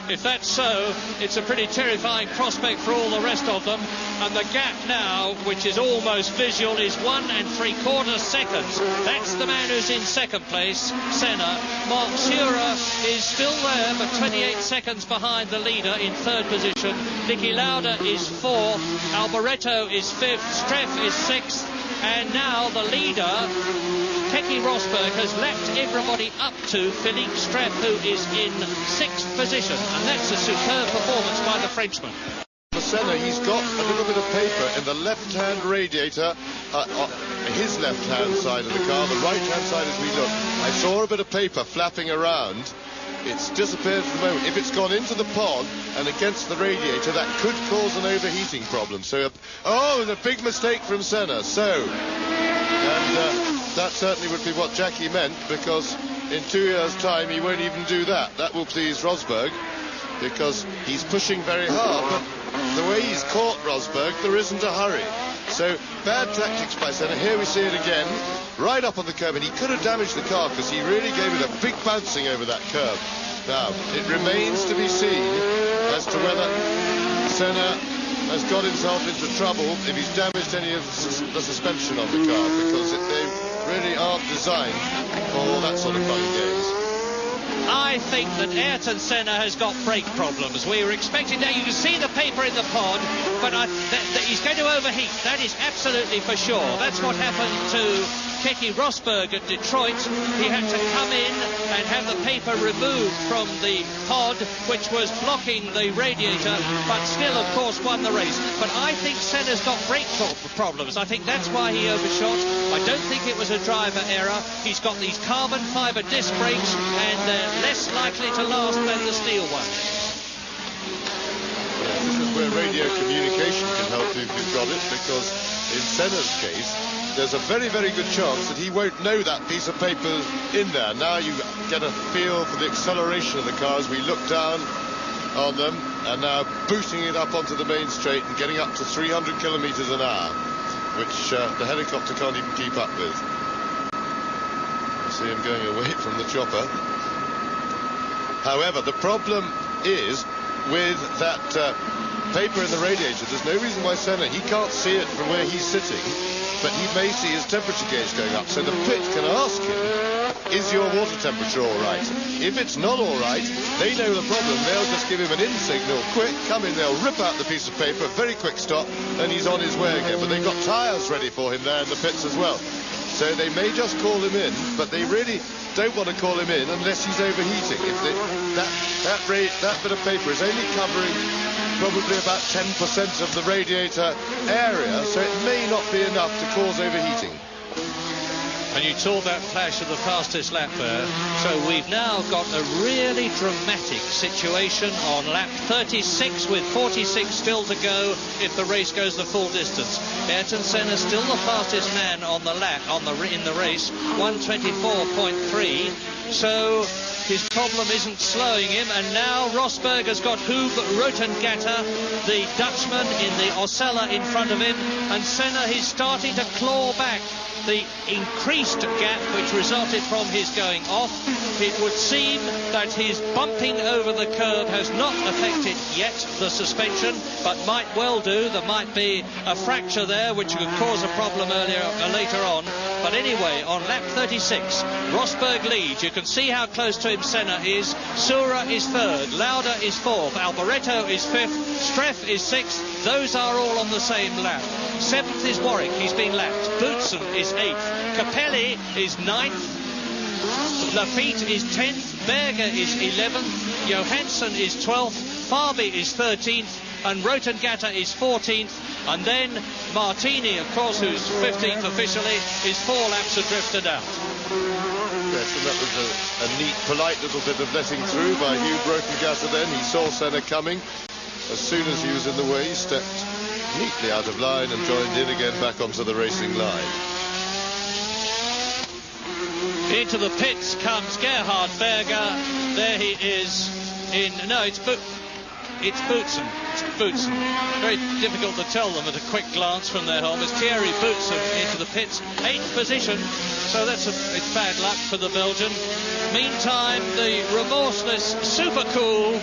If that's so, it's a pretty terrifying prospect for all the rest of them. And the gap now, which is almost visual, is 1 3/4 seconds. That's the man who's in second place, Senna. Mark Surer is still there, but 28 seconds behind the leader in third position. Niki Lauda is fourth. Alboreto is fifth. Streff is sixth. And now the leader, Keke Rosberg, has leapt everybody up to Philippe Streff, who is in sixth position. And that's a superb performance by the Frenchman. For Senna, he's got a little bit of paper in the left-hand radiator, his left-hand side of the car, the right-hand side as we look. I saw a bit of paper flapping around. It's disappeared for the moment. If it's gone into the pod and against the radiator, that could cause an overheating problem. So, a big mistake from Senna. That certainly would be what Jackie meant, because in 2 years' time he won't even do that. That will please Rosberg, because he's pushing very hard, but the way he's caught Rosberg, there isn't a hurry. So bad tactics by Senna. Here we see it again, right up on the curb, and he could have damaged the car because he really gave it a big bouncing over that curb. Now, it remains to be seen as to whether Senna has got himself into trouble if he's damaged any of the suspension on the car, because they really aren't designed for all that sort of fun and games. I think that Ayrton Senna has got brake problems. We were expecting that. You can see the paper in the pod, but that he's going to overheat. That is absolutely for sure. That's what happened to Keke Rosberg at Detroit. He had to come in and have the paper removed from the pod, which was blocking the radiator, but still, of course, won the race. But I think Senna's got brake problems. I think that's why he overshot. I don't think it was a driver error. He's got these carbon fibre disc brakes, and they're less likely to last than the steel ones. Yeah, this is where radio communication can help you if you've got it, because in Senna's case, there's a very, very good chance that he won't know that piece of paper in there. Now you get a feel for the acceleration of the car as we look down on them, and now boosting it up onto the main straight and getting up to 300 kilometers an hour, which the helicopter can't even keep up with. I see him going away from the chopper. However, the problem is with that paper in the radiator. There's no reason why Senna, he can't see it from where he's sitting, but he may see his temperature gauge going up. So the pit can ask him, is your water temperature all right? If it's not all right, they know the problem. They'll just give him an in signal, quick, come in, they'll rip out the piece of paper, very quick stop, and he's on his way again. But they've got tyres ready for him there in the pits as well. So they may just call him in, but they really don't want to call him in unless he's overheating. If that bit of paper is only covering probably about 10% of the radiator area, so it may not be enough to cause overheating. And you saw that flash of the fastest lap there. So we've now got a really dramatic situation on lap 36 with 46 still to go if the race goes the full distance. Ayrton Senna still the fastest man on the lap in the race, 1:24.3. So his problem isn't slowing him, and now Rosberg has got Huub Rotengatter, the Dutchman, in the Osella in front of him, and Senna is starting to claw back the increased gap which resulted from his going off. It would seem that his bumping over the curb has not affected yet the suspension, but might well do. There might be a fracture there which could cause a problem later on. But anyway, on lap 36, Rosberg leads. You can see how close to him Senna is. Surer is third, Lauda is fourth, Alboreto is fifth, Streff is sixth. Those are all on the same lap. Seventh is Warwick, he's been lapped. Boutsen is eighth. Capelli is ninth. Lafitte is 10th. Berger is 11th. Johansson is 12th. Farby is 13th. And Rotengatter is 14th. And then Martini, of course, who's 15th officially, is 4 laps adrift and out. Yes, and that was a neat, polite little bit of letting through by Huub Rotengatter then. He saw Senna coming. as soon as he was in the way, he stepped neatly out of line and joined in again back onto the racing line. Into the pits comes Gerhard Berger. There he is it's Boutsen. It's Boutsen. Very difficult to tell them at a quick glance from their helmets. Thierry Boutsen into the pits, 8th position. So it's bad luck for the Belgian. Meantime, the remorseless, super cool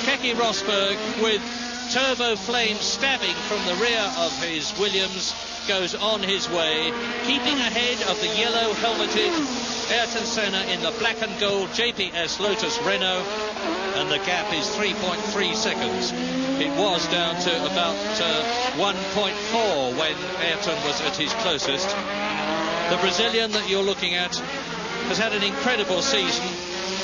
Keke Rosberg with turbo flame stabbing from the rear of his Williams goes on his way, keeping ahead of the yellow helmeted Ayrton Senna in the black and gold JPS Lotus Renault, and the gap is 3.3 seconds. It was down to about 1.4 when Ayrton was at his closest. The Brazilian that you're looking at has had an incredible season.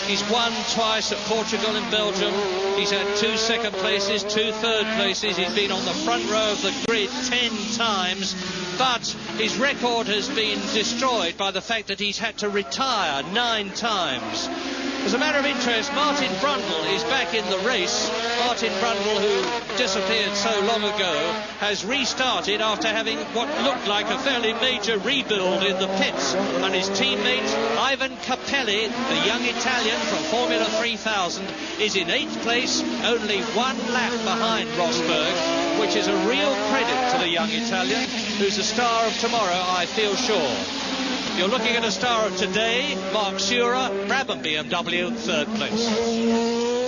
He's won twice at Portugal and Belgium. He's had 2 second places, 2 third places. He's been on the front row of the grid 10 times. But his record has been destroyed by the fact that he's had to retire 9 times. As a matter of interest, Martin Brundle is back in the race. Martin Brundle, who disappeared so long ago, has restarted after having what looked like a fairly major rebuild in the pits. And his teammate, Ivan Capelli, the young Italian from Formula 3000, is in 8th place, only 1 lap behind Rosberg, which is a real credit to the young Italian, who's a star of tomorrow, I feel sure. You're looking at a star of today, Mark Surer, Brabham BMW, 3rd place.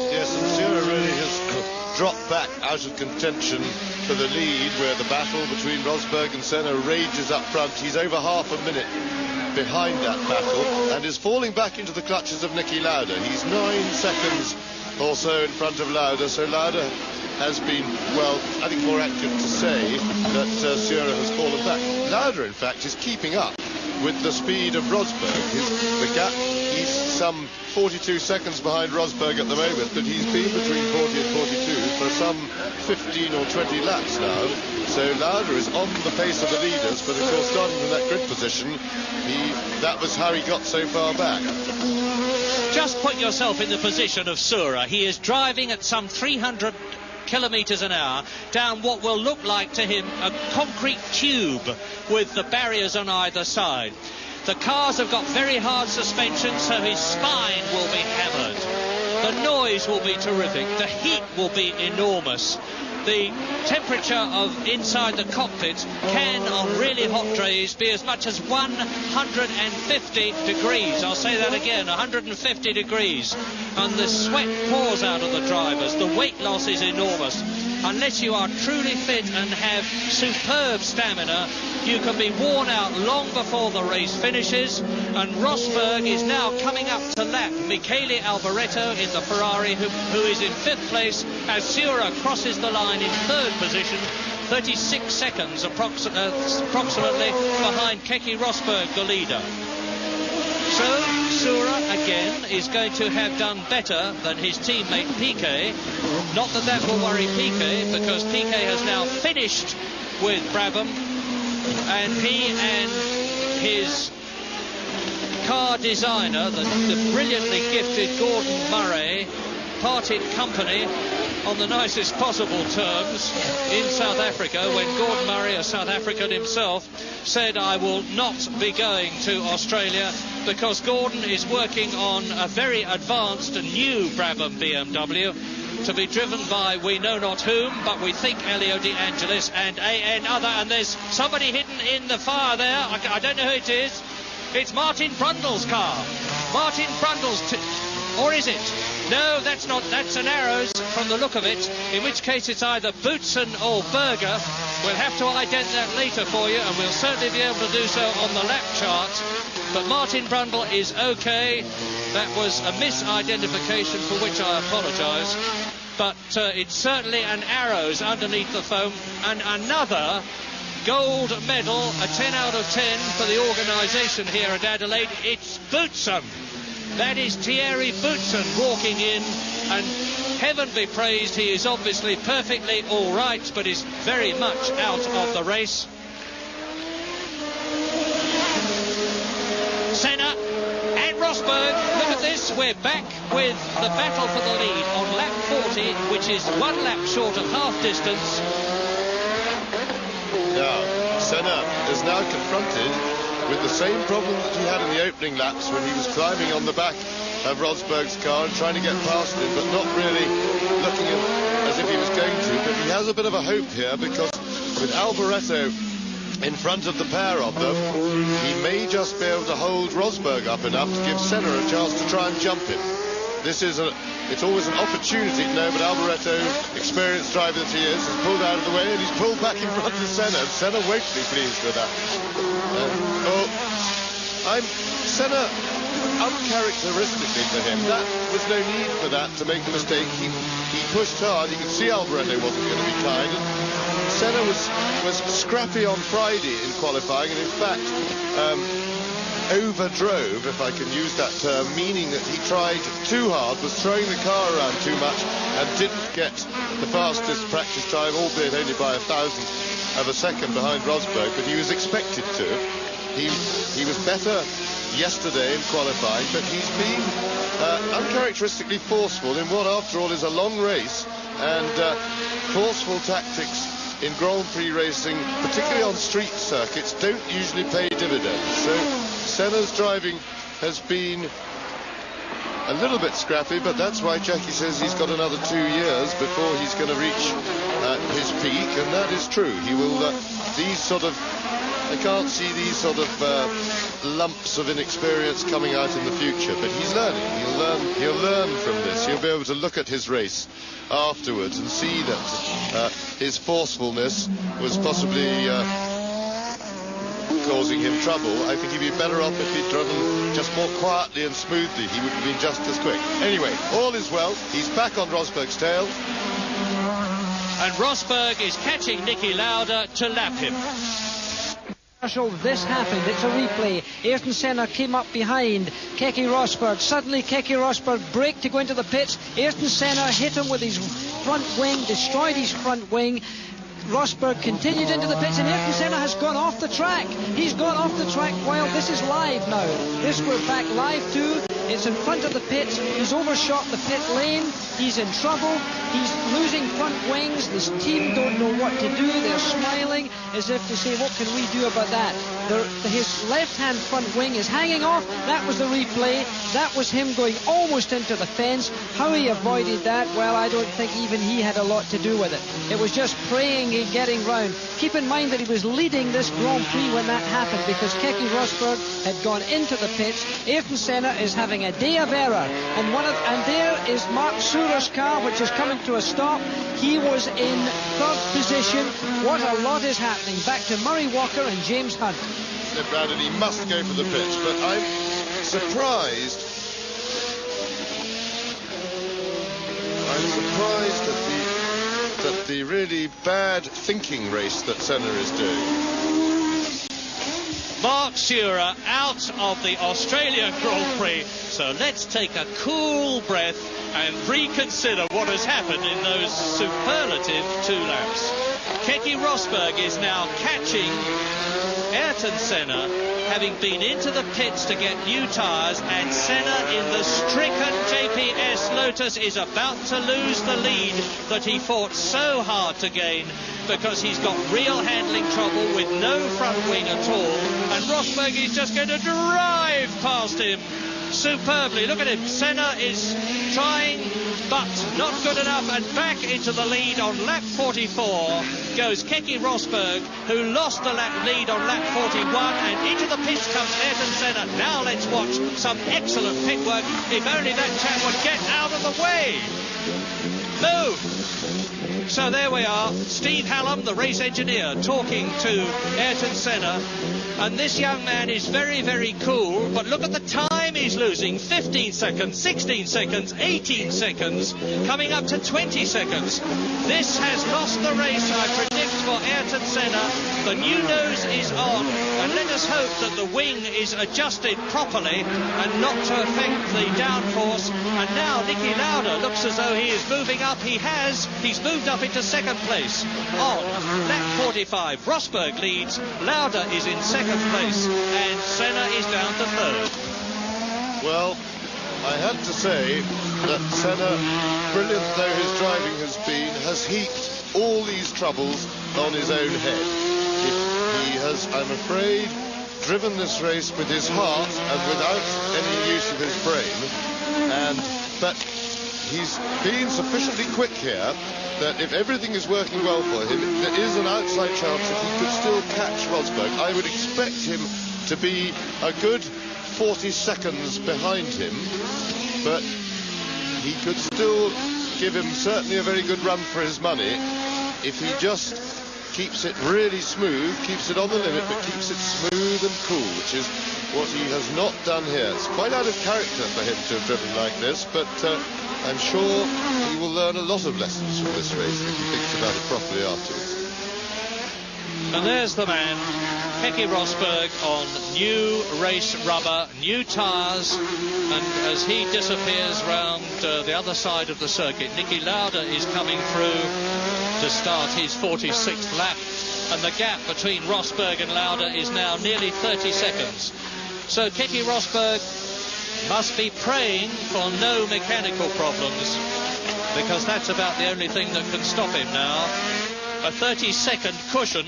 Yes, and Surer really has dropped back out of contention for the lead, where the battle between Rosberg and Senna rages up front. He's over half a minute behind that battle and is falling back into the clutches of Niki Lauda. He's 9 seconds or so in front of Lauda, so Lauda has been, well, I think more accurate to say that Surer has fallen back. Lauda, in fact, is keeping up with the speed of Rosberg. The gap, he's some 42 seconds behind Rosberg at the moment, but he's been between 40 and 42 for some 15 or 20 laps now. So Lauda is on the pace of the leaders, but of course starting from that grid position, that was how he got so far back. Just put yourself in the position of Surer. He is driving at some 300 kilometres an hour down what will look like to him a concrete tube with the barriers on either side. The cars have got very hard suspension, so his spine will be hammered. The noise will be terrific. The heat will be enormous. The temperature of inside the cockpit can, on really hot days, be as much as 150 degrees. I'll say that again, 150 degrees. And the sweat pours out of the drivers. The weight loss is enormous. Unless you are truly fit and have superb stamina, you can be worn out long before the race finishes. And Rosberg is now coming up to lap Michele Alboreto in the Ferrari, who is in 5th place, as Surer crosses the line in 3rd position, 36 seconds approximately behind Keke Rosberg, the leader. So Surer again is going to have done better than his teammate Piquet. Not that that will worry Piquet, because Piquet has now finished with Brabham, and he and his car designer, the brilliantly gifted Gordon Murray, parted company on the nicest possible terms in South Africa, when Gordon Murray, a South African himself, said, I will not be going to Australia, because Gordon is working on a very advanced and new Brabham BMW to be driven by we know not whom, but we think Elio De Angelis and another, and there's somebody hidden in the fire there. I don't know who it is. It's Martin Brundle's car. Martin Brundle's... or is it? No, that's not. That's an Arrows from the look of it, in which case it's either Boutsen or Berger. We'll have to ident that later for you, and we'll certainly be able to do so on the lap chart. But Martin Brundle is okay. That was a misidentification for which I apologise. But it's certainly an Arrows underneath the foam, and another gold medal, a 10 out of 10 for the organisation here at Adelaide. It's Boutsen. That is Thierry Boutsen walking in, and heaven be praised, he is obviously perfectly all right, but is very much out of the race. Senna and Rosberg, look at this. Yes, we're back with the battle for the lead on lap 40, which is 1 lap short of half distance. Now, Senna is now confronted with the same problem that he had in the opening laps when he was climbing on the back of Rosberg's car and trying to get past him, but not really looking as if he was going to. But he has a bit of a hope here, because with Alboreto in front of the pair of them, he may just be able to hold Rosberg up enough to give Senna a chance to try and jump him. It's always an opportunity to know, but Alboreto, experienced driver that he is, has pulled out of the way and he's pulled back in front of Senna. Senna won't be pleased with that. Senna, uncharacteristically for him, that was no need for that to make the mistake. He pushed hard. You could see Alboreto wasn't going to be kind. And Senna was scrappy on Friday in qualifying, and in fact overdrove, if I can use that term, meaning that he tried too hard, was throwing the car around too much, and didn't get the fastest practice time, albeit only by 1,000th of a second behind Rosberg, but he was expected to. He was better yesterday in qualifying, but he's been uncharacteristically forceful in what, after all, is a long race, and forceful tactics in Grand Prix racing, particularly on street circuits, don't usually pay dividends. So Senna's driving has been a little bit scrappy, but that's why Jackie says he's got another 2 years before he's going to reach his peak, and that is true. He will, I can't see these sort of lumps of inexperience coming out in the future, but he's learning. He'll learn from this. He'll be able to look at his race afterwards and see that his forcefulness was possibly causing him trouble. I think he'd be better off if he'd driven just more quietly and smoothly. He would have been just as quick. Anyway, all is well. He's back on Rosberg's tail. And Rosberg is catching Niki Lauda to lap him. This happened. It's a replay. Ayrton Senna came up behind Keke Rosberg. Suddenly Keke Rosberg braked to go into the pits. Ayrton Senna hit him with his front wing, destroyed his front wing. Rosberg continued into the pits, and Ayrton Senna has gone off the track. He's gone off the track while this is live now. This we're back live to. It's in front of the pits. He's overshot the pit lane. He's in trouble. He's losing front wings. His team don't know what to do. They're smiling as if to say, what can we do about that? His left-hand front wing is hanging off. That was the replay. That was him going almost into the fence. How he avoided that, well, I don't think even he had a lot to do with it. It was just praying and getting round. Keep in mind that he was leading this Grand Prix when that happened, because Keke Rosberg had gone into the pits. Ayrton Senna is having a day of error, and there is Mark Sure's car, which is coming to a stop. He was in third position. What a lot is happening. Back to Murray Walker and James Hunt. Brandon, he must go for the pitch, but I'm surprised. At the really bad thinking race that Senna is doing. Mark Sure out of the Australian-grand-prix. So let's take a cool breath and reconsider what has happened in those superlative 2 laps. Keke Rosberg is now catching Ayrton Senna, having been into the pits to get new tyres, and Senna in the stricken JPS Lotus is about to lose the lead that he fought so hard to gain, because he's got real handling trouble with no front wing at all, and Rosberg is just going to drive past him superbly. Look at him. Senna is trying, but not good enough, and back into the lead on lap 44 goes Keke Rosberg, who lost the lead on lap 41, and into the pits comes Ayrton Senna. Now let's watch some excellent pit work. If only that chap would get out of the way. Move. So there we are, Steve Hallam, the race engineer, talking to Ayrton Senna, and this young man is very, very cool, but look at the time he's losing. 15 seconds, 16 seconds, 18 seconds, coming up to 20 seconds. This has lost the race, I predict, for Ayrton Senna. The new nose is on, and let us hope that the wing is adjusted properly and not to affect the downforce. And now Niki Lauda looks as though he is moving up. He's moved up into second place on lap 45. Rosberg leads, Lauda is in second place, and Senna is down to third. Well, I had to say that Senna, brilliant though his driving has been, has heaped all these troubles on his own head. He has, I'm afraid, driven this race with his heart and without any use of his brain. But he's been sufficiently quick here that if everything is working well for him, there is an outside chance that he could still catch Rosberg. I would expect him to be a good 40 seconds behind him, but he could still give him certainly a very good run for his money if he just keeps it really smooth, keeps it on the limit, but keeps it smooth and cool, which is what he has not done here. It's quite out of character for him to have driven like this, but I'm sure he will learn a lot of lessons from this race if he thinks about it properly afterwards. And there's the man, Keke Rosberg, on new race rubber, new tyres, and as he disappears round the other side of the circuit, Niki Lauda is coming through to start his 46th lap, and the gap between Rosberg and Lauda is now nearly 30 seconds. So Keke Rosberg must be praying for no mechanical problems, because that's about the only thing that can stop him now. A 30-second cushion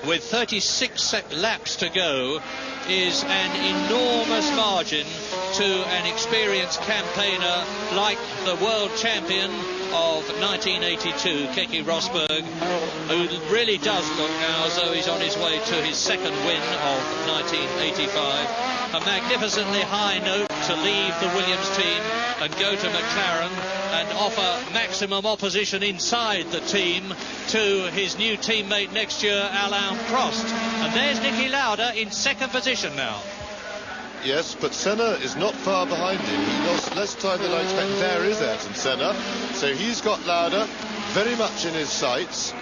with 36 laps to go is an enormous margin to an experienced campaigner like the world champion of 1982, Keke Rosberg, who really does look now as though he's on his way to his second win of 1985. A magnificently high note to leave the Williams team and go to McLaren and offer maximum opposition inside the team to his new teammate next year, Alain Prost. And there's Niki Lauda in second position now. Yes, but Senna is not far behind him. He lost less time than I expected. There is Ayrton Senna. So he's got Lauda very much in his sights.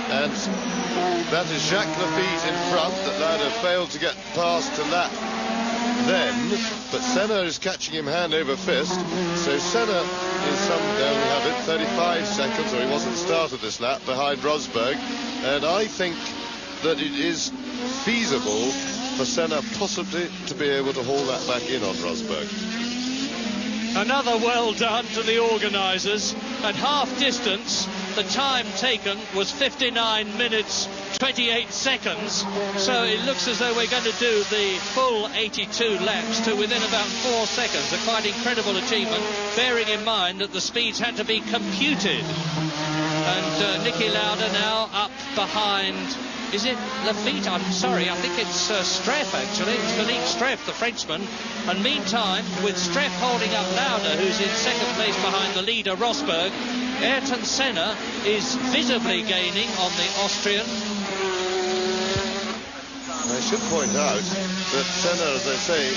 And that is Jacques Lafitte in front, that Lauda failed to get past to lap then. But Senna is catching him hand over fist. So Senna is there we have it, 35 seconds, or he was at the start of this lap, behind Rosberg. And I think that it is feasible for Senna possibly to be able to haul that back in on Rosberg. Another well done to the organisers. At half distance, the time taken was 59 minutes 28 seconds, so it looks as though we're going to do the full 82 laps to within about 4 seconds. A quite incredible achievement, bearing in mind that the speeds had to be computed. And Niki Lauda now up behind, is it Lafitte? I'm sorry, I think it's Streff actually. It's Philippe Streff, the Frenchman. And meantime, with Streff holding up Lauda, who's in second place behind the leader Rosberg, Ayrton Senna is visibly gaining on the Austrian. I should point out that Senna, as I say,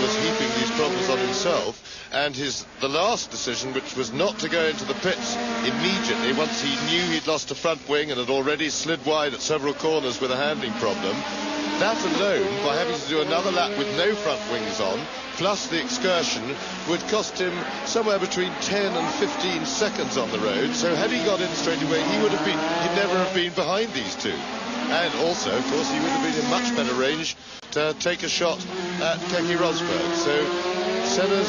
was heaping these problems on himself, and the last decision, which was not to go into the pits immediately once he knew he'd lost a front wing and had already slid wide at several corners with a handling problem, that alone, by having to do another lap with no front wings on, plus the excursion, would cost him somewhere between 10 and 15 seconds on the road. So had he got in straight away, he'd never have been behind these two. And also, of course, he would have been in much better range to take a shot at Keke Rosberg. So Senna's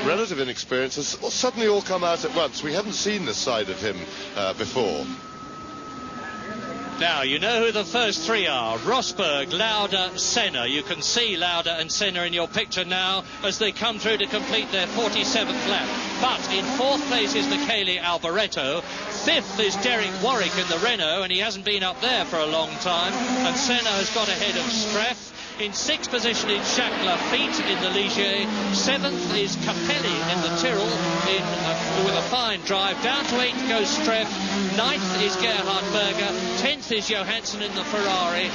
relative inexperience has suddenly all come out at once. We haven't seen this side of him before. Now, you know who the first three are. Rosberg, Lauda, Senna. You can see Lauda and Senna in your picture now as they come through to complete their 47th lap. But in fourth place is Michele Alboreto. Fifth is Derek Warwick in the Renault, and he hasn't been up there for a long time. And Senna has got ahead of Streff. In sixth position is Jacques Lafitte in the Ligier. Seventh is Capelli in the Tyrrell with a fine drive. Down to eighth goes Streff. Ninth is Gerhard Berger. 10th is Johansson in the Ferrari.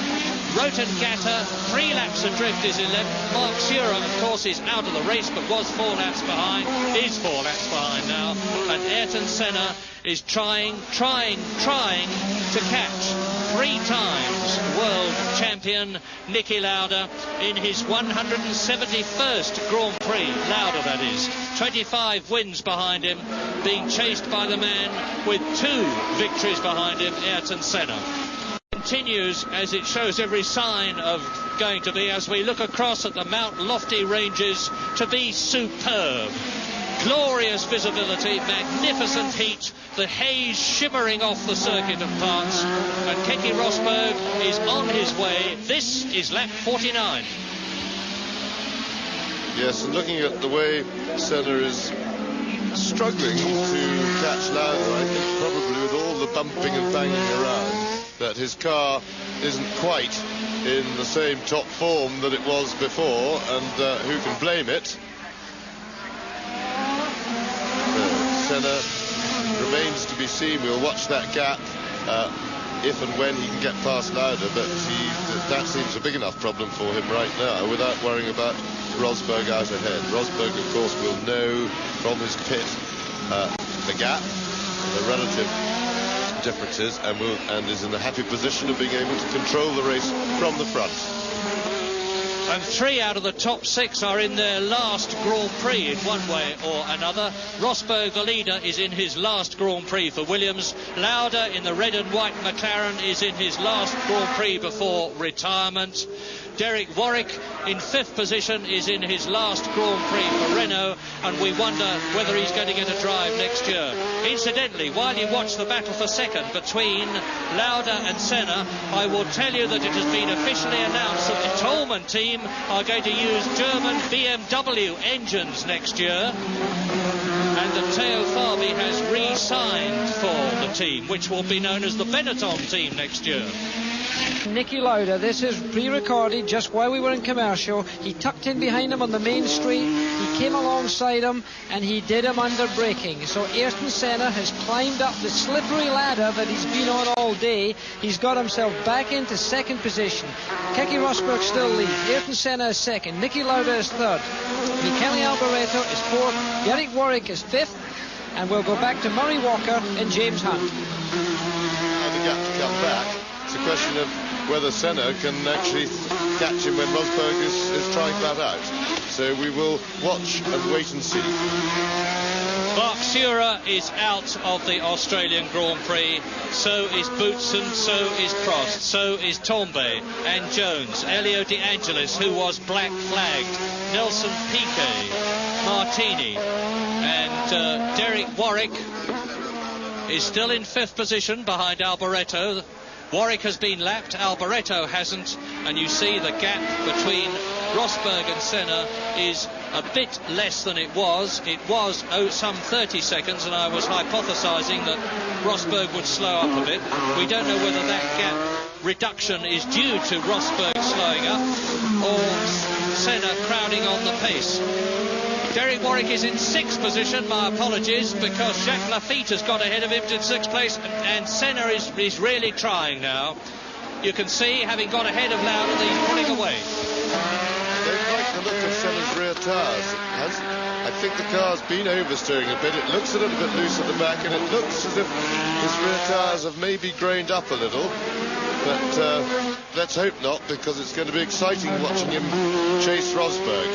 Rotengata, 3 laps adrift, is 11th. Mark Surer, of course, is out of the race but was 4 laps behind. Is 4 laps behind now. And Ayrton Senna is trying to catch 3 times world champion Niki Lauda in his 171st Grand Prix. Lauda, that is. 25 wins behind him, being chased by the man with 2 victories behind him, Ayrton Senna. continues, as it shows every sign of going to be, as we look across at the Mount Lofty ranges, to be superb. Glorious visibility, magnificent heat, the haze shimmering off the circuit at parts, and Keke Rosberg is on his way. This is lap 49. Yes, and looking at the way Senna is struggling to catch Lauda, I think probably with all the bumping and banging around, that his car isn't quite in the same top form that it was before, and who can blame it? Senna remains to be seen. We'll watch that gap if and when he can get past Lauda, but that seems a big enough problem for him right now without worrying about Rosberg out ahead. Rosberg, of course, will know from his pit the gap, the relative differences, and is in a happy position of being able to control the race from the front. And 3 out of the top 6 are in their last Grand Prix in one way or another. Rosberg, the leader, is in his last Grand Prix for Williams. Lauda in the red and white McLaren is in his last Grand Prix before retirement. Derek Warwick in 5th position is in his last Grand Prix for Renault, and we wonder whether he's going to get a drive next year. Incidentally, while you watch the battle for second between Lauda and Senna, I will tell you that it has been officially announced that the Tollman team are going to use German BMW engines next year, and that Theo Fabi has re-signed for the team, which will be known as the Benetton team next year. Niki Lauda, this is pre-recorded just while we were in commercial. He tucked in behind him on the main street, he came alongside him, and he did him under braking. So Ayrton Senna has climbed up the slippery ladder that he's been on all day. He's got himself back into 2nd position. Keke Rosberg still leads. Ayrton Senna is 2nd. Niki Lauda is 3rd. Michele Alboreto is 4th. Derek Warwick is 5th. And we'll go back to Murray Walker and James Hunt. Now the gap to come back. It's a question of whether Senna can actually catch him when Rosberg is trying that out. So we will watch and wait and see. Mark Surer is out of the Australian Grand Prix. So is Boutsen, so is Prost, so is Tambay and Jones. Elio De Angelis, who was black flagged. Nelson Piquet, Martini, and Derek Warwick is still in 5th position behind Alboreto. Warwick has been lapped, Alboreto hasn't, and you see the gap between Rosberg and Senna is a bit less than it was. It was some 30 seconds, and I was hypothesising that Rosberg would slow up a bit. We don't know whether that gap reduction is due to Rosberg slowing up or Senna crowding on the pace. Derek Warwick is in 6th position, my apologies, because Jacques Lafitte has got ahead of him to 6th place, and Senna is really trying now. You can see, having got ahead of Lauda, that he's pulling away. I don't like the look of Senna's rear tyres. I think the car's been oversteering a bit. It looks a little bit loose at the back, and it looks as if his rear tyres have maybe grained up a little. But let's hope not, because it's going to be exciting watching him chase Rosberg.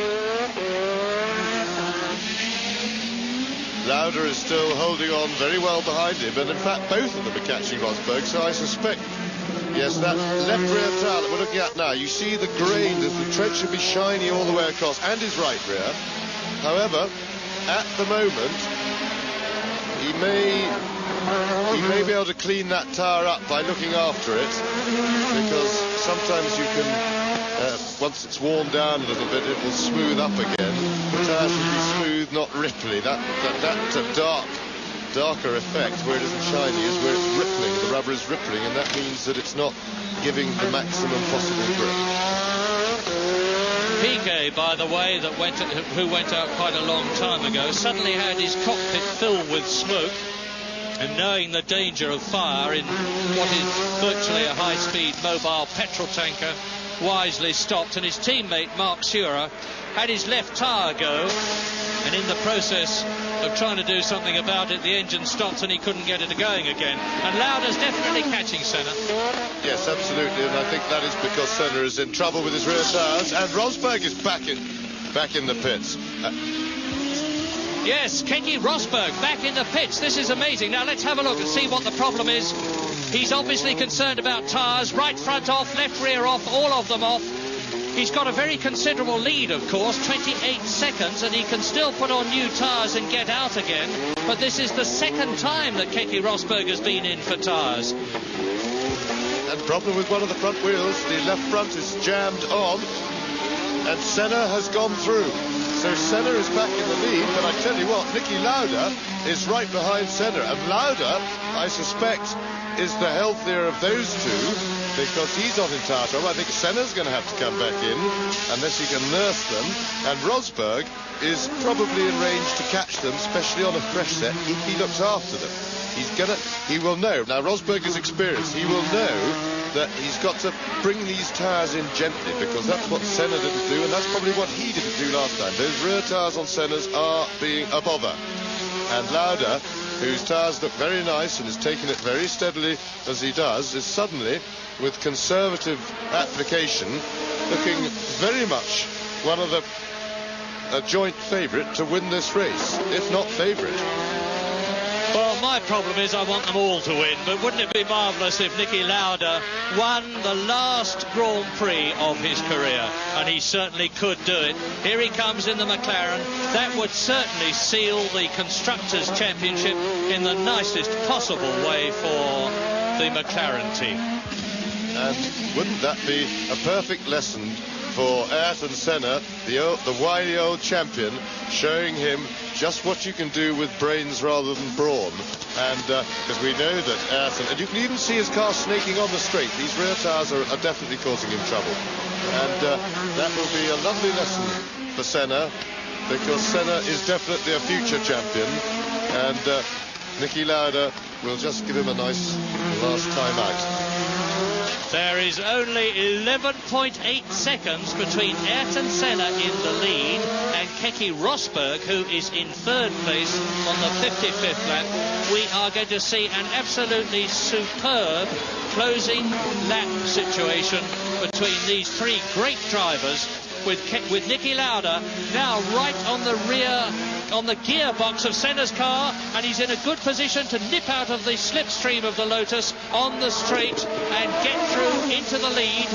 Lauda is still holding on very well behind him, and in fact both of them are catching Rosberg, so I suspect, yes, that left rear tyre that we're looking at now, you see the grain, the tread should be shiny all the way across, and his right rear. However, at the moment, he may be able to clean that tyre up by looking after it, because sometimes you can, once it's worn down a little bit, it will smooth up again. The tyre should be smooth, not ripply. That darker effect where it isn't shiny is where it's rippling. The rubber is rippling, and that means that it's not giving the maximum possible grip. Piquet, by the way, who went out quite a long time ago, suddenly had his cockpit filled with smoke, and knowing the danger of fire in what is virtually a high-speed mobile petrol tanker, wisely stopped, and his teammate Mark Surer had his left tyre go, and in the process of trying to do something about it, the engine stopped and he couldn't get it going again. And Lauda's definitely catching Senna. Yes, absolutely, and I think that is because Senna is in trouble with his rear tyres, and Rosberg is back in the pits. Yes, Keke Rosberg back in the pits. This is amazing. Now let's have a look and see what the problem is He's obviously concerned about tyres. Right front off, left rear off, all of them off. He's got a very considerable lead, of course, 28 seconds, and he can still put on new tyres and get out again. But this is the second time that Keke Rosberg has been in for tyres. And problem with one of the front wheels, the left front is jammed on, and Senna has gone through. So Senna is back in the lead, but I tell you what, Niki Lauda is right behind Senna, and Lauda, I suspect, is the healthier of those two, because he's not in tyre trouble. I think Senna's going to have to come back in unless he can nurse them, and Rosberg is probably in range to catch them, especially on a fresh set, if he looks after them. He will know. Now Rosberg is experienced. He will know that he's got to bring these tyres in gently, because that's what Senna didn't do, and that's probably what he didn't do last time. Those rear tyres on Senna's are being a bother. And Lauda, whose tyres look very nice and is taking it very steadily as he does, is suddenly, with conservative application, looking very much one of a joint favourite to win this race, if not favourite. Well, my problem is I want them all to win, but wouldn't it be marvellous if Niki Lauda won the last Grand Prix of his career? And he certainly could do it. Here he comes in the McLaren. That would certainly seal the Constructors' Championship in the nicest possible way for the McLaren team. And wouldn't that be a perfect lesson for Ayrton Senna, the wily old champion, showing him just what you can do with brains rather than brawn. And because we know that Ayrton, and you can even see his car snaking on the straight. These rear tyres are definitely causing him trouble. And that will be a lovely lesson for Senna, because Senna is definitely a future champion. And Niki Lauda will just give him a nice last time out. There is only 11.8 seconds between Ayrton Senna in the lead and Keke Rosberg, who is in third place on the 55th lap. We are going to see an absolutely superb closing lap situation between these three great drivers, with Niki Lauda now right on the rear, on the gearbox of Senna's car, and he's in a good position to nip out of the slipstream of the Lotus on the straight and get through into the lead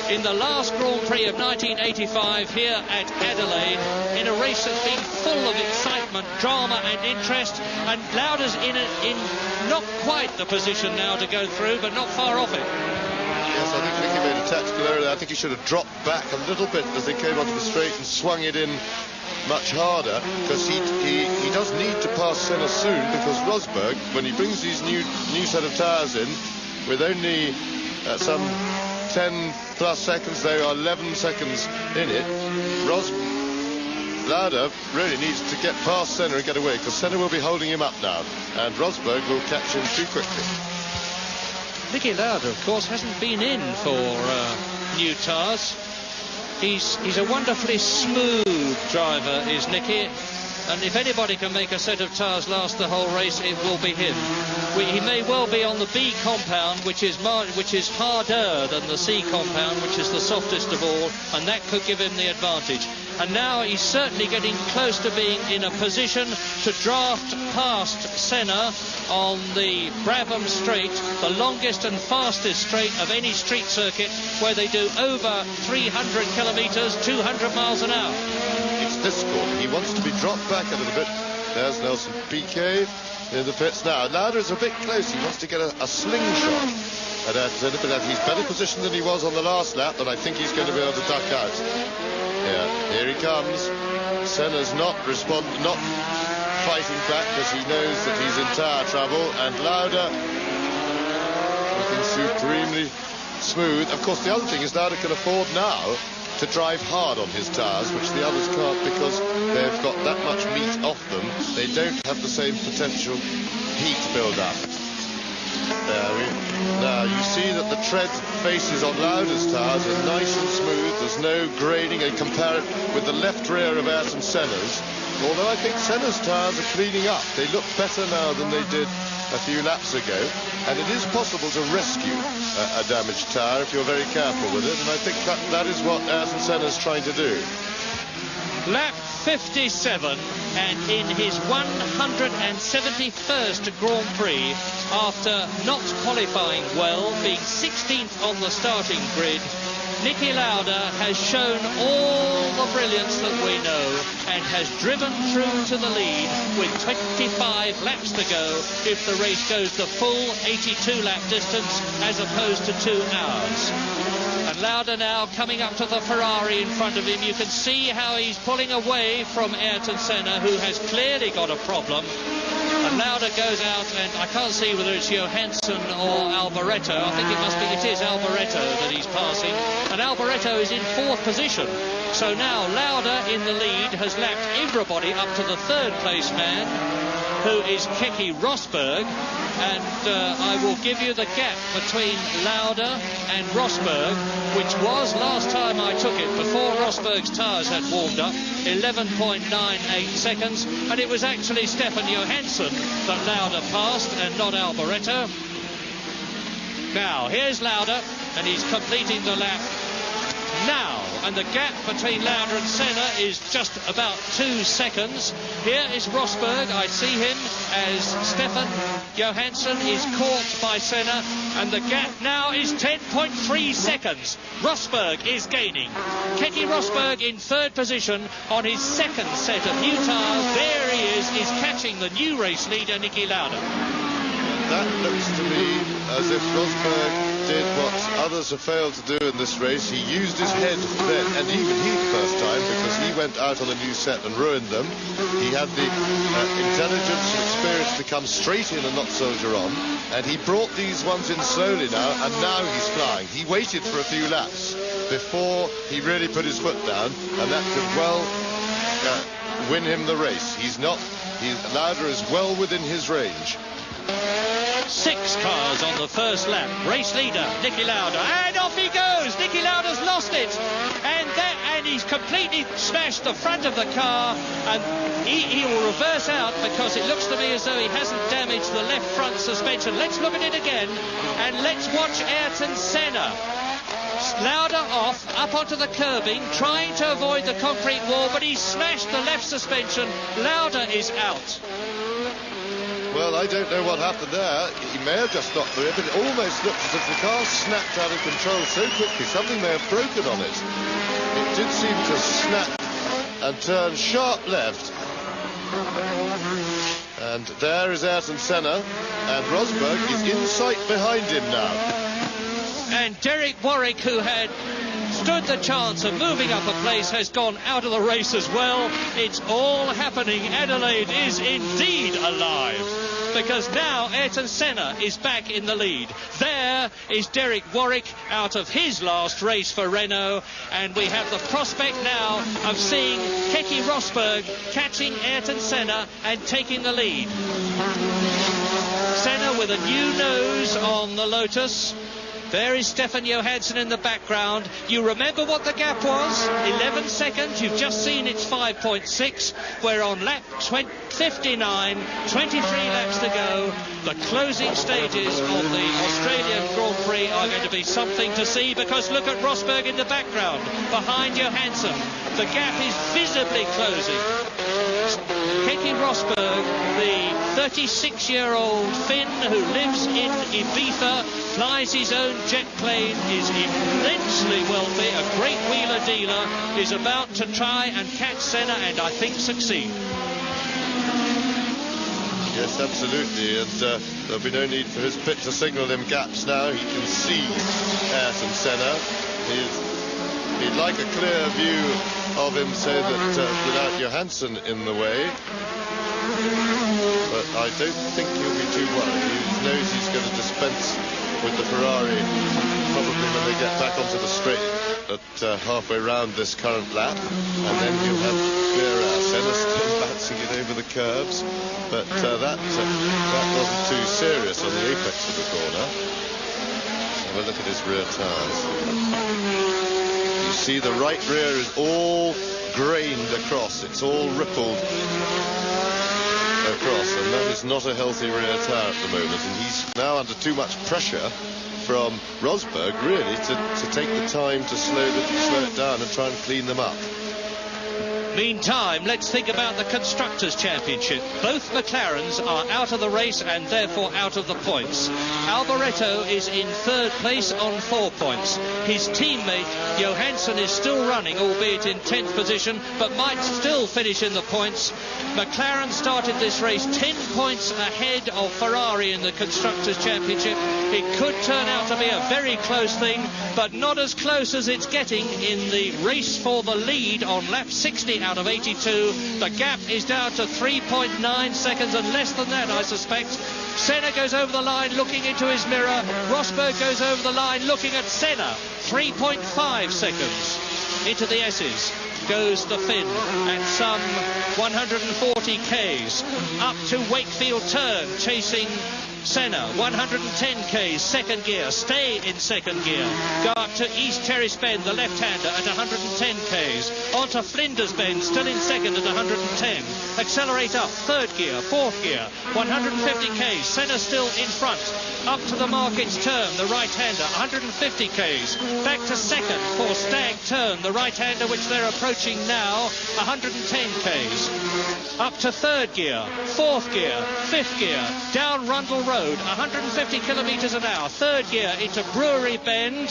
in the last Grand Prix of 1985 here at Adelaide, in a race that's been full of excitement, drama and interest, and Lauda's in not quite the position now to go through, but not far off it. Yes, I think Niki made a tactical error there. I think he should have dropped back a little bit as they came onto the straight and swung it in much harder, because he does need to pass Senna soon, because Rosberg, when he brings these new set of tyres in, with only some 10 plus seconds, they are 11 seconds in it, Lauda really needs to get past Senna and get away, because Senna will be holding him up now, and Rosberg will catch him too quickly. Niki Lauda, of course, hasn't been in for new tyres. He's a wonderfully smooth driver, is Niki, and if anybody can make a set of tyres last the whole race, it will be him. He may well be on the B compound, which is harder than the C compound, which is the softest of all, and that could give him the advantage. And now he's certainly getting close to being in a position to draft past Senna on the Brabham Straight, the longest and fastest straight of any street circuit, where they do over 300 kilometres, 200 miles an hour. It's this corner. He wants to be dropped back a little bit. There's Nelson Piquet in the pits now. Lauda is a bit close. He wants to get a slingshot at Ayrton, but he's better positioned than he was on the last lap, and I think he's going to be able to duck out. Yeah, here he comes. Senna's not fighting back, because he knows that he's in tyre trouble, and Lauda looking supremely smooth. Of course, the other thing is Lauda can afford now to drive hard on his tyres, which the others can't, because they've got that much meat off them. They don't have the same potential heat build-up. Now you see that the tread faces on Lauda's tyres are nice and smooth. There's no grading, and compare it with the left rear of Ayrton Senna's. Although I think Senna's tyres are cleaning up. They look better now than they did a few laps ago, and it is possible to rescue a damaged tyre if you're very careful with it, and I think that is what Ayrton Senna's trying to do. Lap 57, and in his 171st Grand Prix, after not qualifying well, being 16th on the starting grid, Niki Lauda has shown all the brilliance that we know and has driven through to the lead with 25 laps to go if the race goes the full 82 lap distance as opposed to 2 hours. And Lauda now coming up to the Ferrari in front of him. You can see how he's pulling away from Ayrton Senna, who has clearly got a problem. And Lauda goes out, and I can't see whether it's Johansson or Alboreto. I think it is Alboreto that he's passing. And Alboreto is in 4th position. So now Lauda in the lead has lapped everybody up to the 3rd place man, who is Keke Rosberg. And I will give you the gap between Lauda and Rosberg, which was, last time I took it, before Rosberg's tyres had warmed up, 11.98 seconds. And it was actually Stefan Johansson that Lauda passed and not Alboreto. Now, here's Lauda, and he's completing the lap now. And the gap between Lauda and Senna is just about 2 seconds. Here is Rosberg. I see him as Stefan Johansson is caught by Senna, and the gap now is 10.3 seconds. Rosberg is gaining. Keke Rosberg in 3rd position on his 2nd set of new tyres. There he is catching the new race leader, Niki Lauda. That looks to me as if Rosberg did what others have failed to do in this race. He used his head then, and even he the first time, because he went out on a new set and ruined them. He had the intelligence and experience to come straight in and not soldier on, and he brought these ones in slowly now, and now he's flying. He waited for a few laps before he really put his foot down, and that could well win him the race. Lauda is well within his range. 6 cars on the first lap. Race leader, Niki Lauda. And off he goes. Niki Lauda's lost it. And he's completely smashed the front of the car. And he will reverse out because it looks to me as though he hasn't damaged the left front suspension. Let's look at it again. And let's watch Ayrton Senna. Lauda off, up onto the curbing, trying to avoid the concrete wall, but he's smashed the left suspension. Lauda is out. Well, I don't know what happened there. He may have just got through it, but it almost looks as if the car snapped out of control so quickly. Something may have broken on it. It did seem to snap and turn sharp left. And there is Ayrton Senna, and Rosberg is in sight behind him now. And Derek Warwick, who had stood the chance of moving up a place, has gone out of the race as well. It's all happening. Adelaide is indeed alive, because now Ayrton Senna is back in the lead. There is Derek Warwick out of his last race for Renault, and we have the prospect now of seeing Keke Rosberg catching Ayrton Senna and taking the lead. Senna with a new nose on the Lotus. There is Stefan Johansson in the background. You remember what the gap was? 11 seconds. You've just seen it's 5.6. We're on lap 59, 23 laps to go. The closing stages of the Australian-grand-prix are going to be something to see, because look at Rosberg in the background, behind Johansson. The gap is visibly closing. Keke Rosberg, the 36-year-old Finn who lives in Ibiza, flies his own jet plane, is immensely wealthy, a great wheeler dealer, is about to try and catch Senna and I think succeed. Yes, absolutely, and there'll be no need for his pit to signal him gaps now. He can see Ayrton Senna. He'd like a clear view of him so that without Johansson in the way. But I don't think he'll be too worried. He knows he's going to dispense with the Ferrari probably when they get back onto the straight at halfway round this current lap, and then he'll have clear air. Senna still bouncing it over the curbs, but that wasn't too serious on the apex of the corner. Have a look at his rear tyres. You see the right rear is all grained across, it's all rippled across, and that is not a healthy rear tyre at the moment, and he's now under too much pressure from Rosberg really to take the time to slow it down and try and clean them up. Meantime, let's think about the Constructors' Championship. Both McLarens are out of the race and therefore out of the points. Alboreto is in third place on 4 points. His teammate Johansson is still running, albeit in 10th position, but might still finish in the points. McLaren started this race 10 points ahead of Ferrari in the Constructors' Championship. It could turn out to be a very close thing, but not as close as it's getting in the race for the lead on lap 60 out of 82. The gap is down to 3.9 seconds, and less than that, I suspect. Senna goes over the line looking into his mirror. Rosberg goes over the line looking at Senna. 3.5 seconds. Into the S's goes the Finn at some 140 Ks. Up to Wakefield Turn, chasing Senna, 110 Ks, second gear, stay in second gear. Go up to East Terrace Bend, the left-hander, at 110 Ks. On to Flinders Bend, still in second at 110. Accelerate up, third gear, fourth gear, 150 Ks. Senna still in front. Up to the Markets Turn, the right-hander, 150 Ks. Back to second for Stag Turn, the right-hander, which they're approaching now, 110 Ks. Up to third gear, fourth gear, fifth gear, down Rundle Road, 150 kilometres an hour. Third gear into Brewery Bend,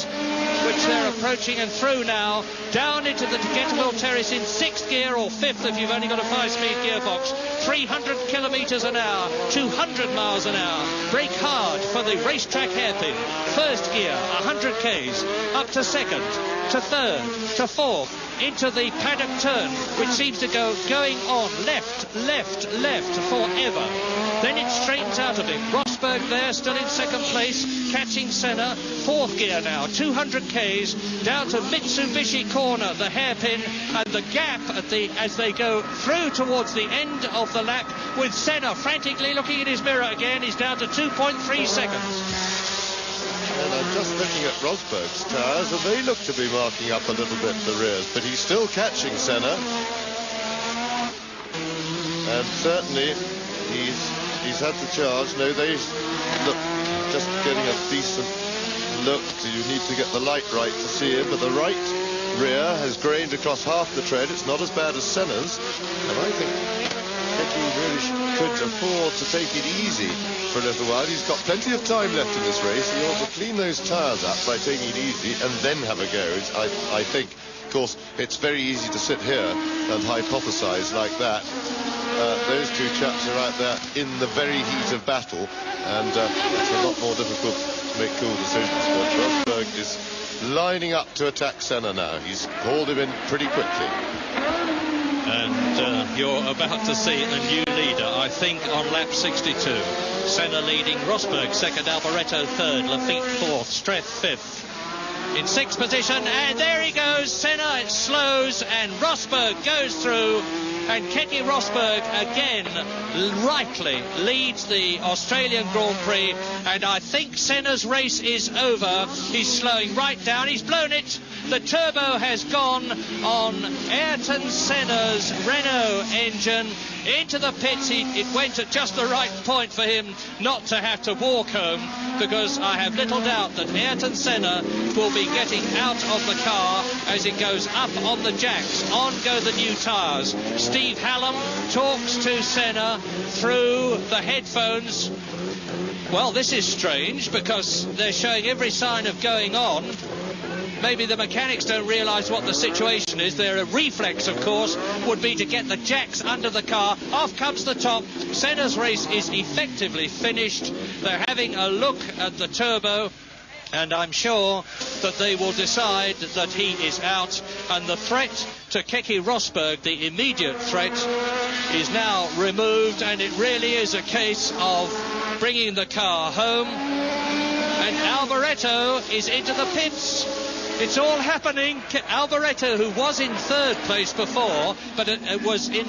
which they're approaching, and through now, down into the Getawell Terrace in sixth gear, or fifth if you've only got a 5-speed gearbox. 300 kilometres an hour, 200 miles an hour. Brake hard for the racetrack hairpin. First gear, 100 Ks. Up to second, to third, to fourth. Into the paddock turn, which seems to going on left forever. Then it straightens out a bit. Rosberg there, still in second place, catching Senna. Fourth gear now, 200 Ks, down to Mitsubishi Corner, the hairpin, and the gap as they go through towards the end of the lap, with Senna frantically looking in his mirror again. He's down to 2.3 seconds. And I'm just looking at Rosberg's tyres, and they look to be marking up a little bit the rears, but he's still catching Senna. And certainly he's had the charge. No, they look just getting a decent look. You need to get the light right to see him, but the right rear has grained across half the tread. It's not as bad as Senna's, and I think Petty really could afford to take it easy for a little while. He's got plenty of time left in this race. He ought to clean those tyres up by taking it easy and then have a go. I think, of course, it's very easy to sit here and hypothesize like that. Those two chaps are out there in the very heat of battle, and it's a lot more difficult to make cool decisions. But Rosberg is lining up to attack Senna now. He's hauled him in pretty quickly. And you're about to see a new leader, I think, on lap 62. Senna leading, Rosberg second, Alboreto third, Lafitte fourth, Streff fifth. In sixth position, and there he goes. Senna, it slows, and Rosberg goes through. And Keke Rosberg again rightly leads the Australian Grand Prix, and I think Senna's race is over. He's slowing right down. He's blown it. The turbo has gone on Ayrton Senna's Renault engine into the pits. It went at just the right point for him not to have to walk home, because I have little doubt that Ayrton Senna will be getting out of the car as it goes up on the jacks. On go the new tyres. Steve Hallam talks to Senna through the headphones. Well, this is strange, because they're showing every sign of going on. Maybe the mechanics don't realise what the situation is. Their reflex, of course, would be to get the jacks under the car. Off comes the top. Senna's race is effectively finished. They're having a look at the turbo, and I'm sure that they will decide that he is out. And the threat to Keke Rosberg, the immediate threat, is now removed, and it really is a case of bringing the car home. And Alboreto is into the pits. It's all happening. Alboreto, who was in third place before, but was in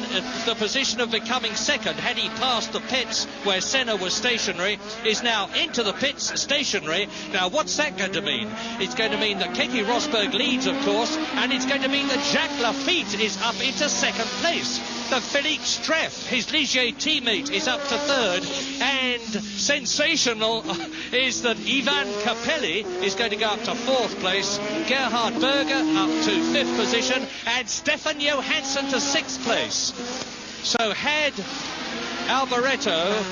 the position of becoming second had he passed the pits where Senna was stationary, is now into the pits stationary. Now, what's that going to mean? It's going to mean that Keke Rosberg leads, of course, and it's going to mean that Jacques Lafitte is up into second place. the Philippe Streff, his Ligier teammate, is up to third, and sensational is that Ivan Capelli is going to go up to fourth place, Gerhard Berger up to fifth position, and Stefan Johansson to sixth place. So had Alboreto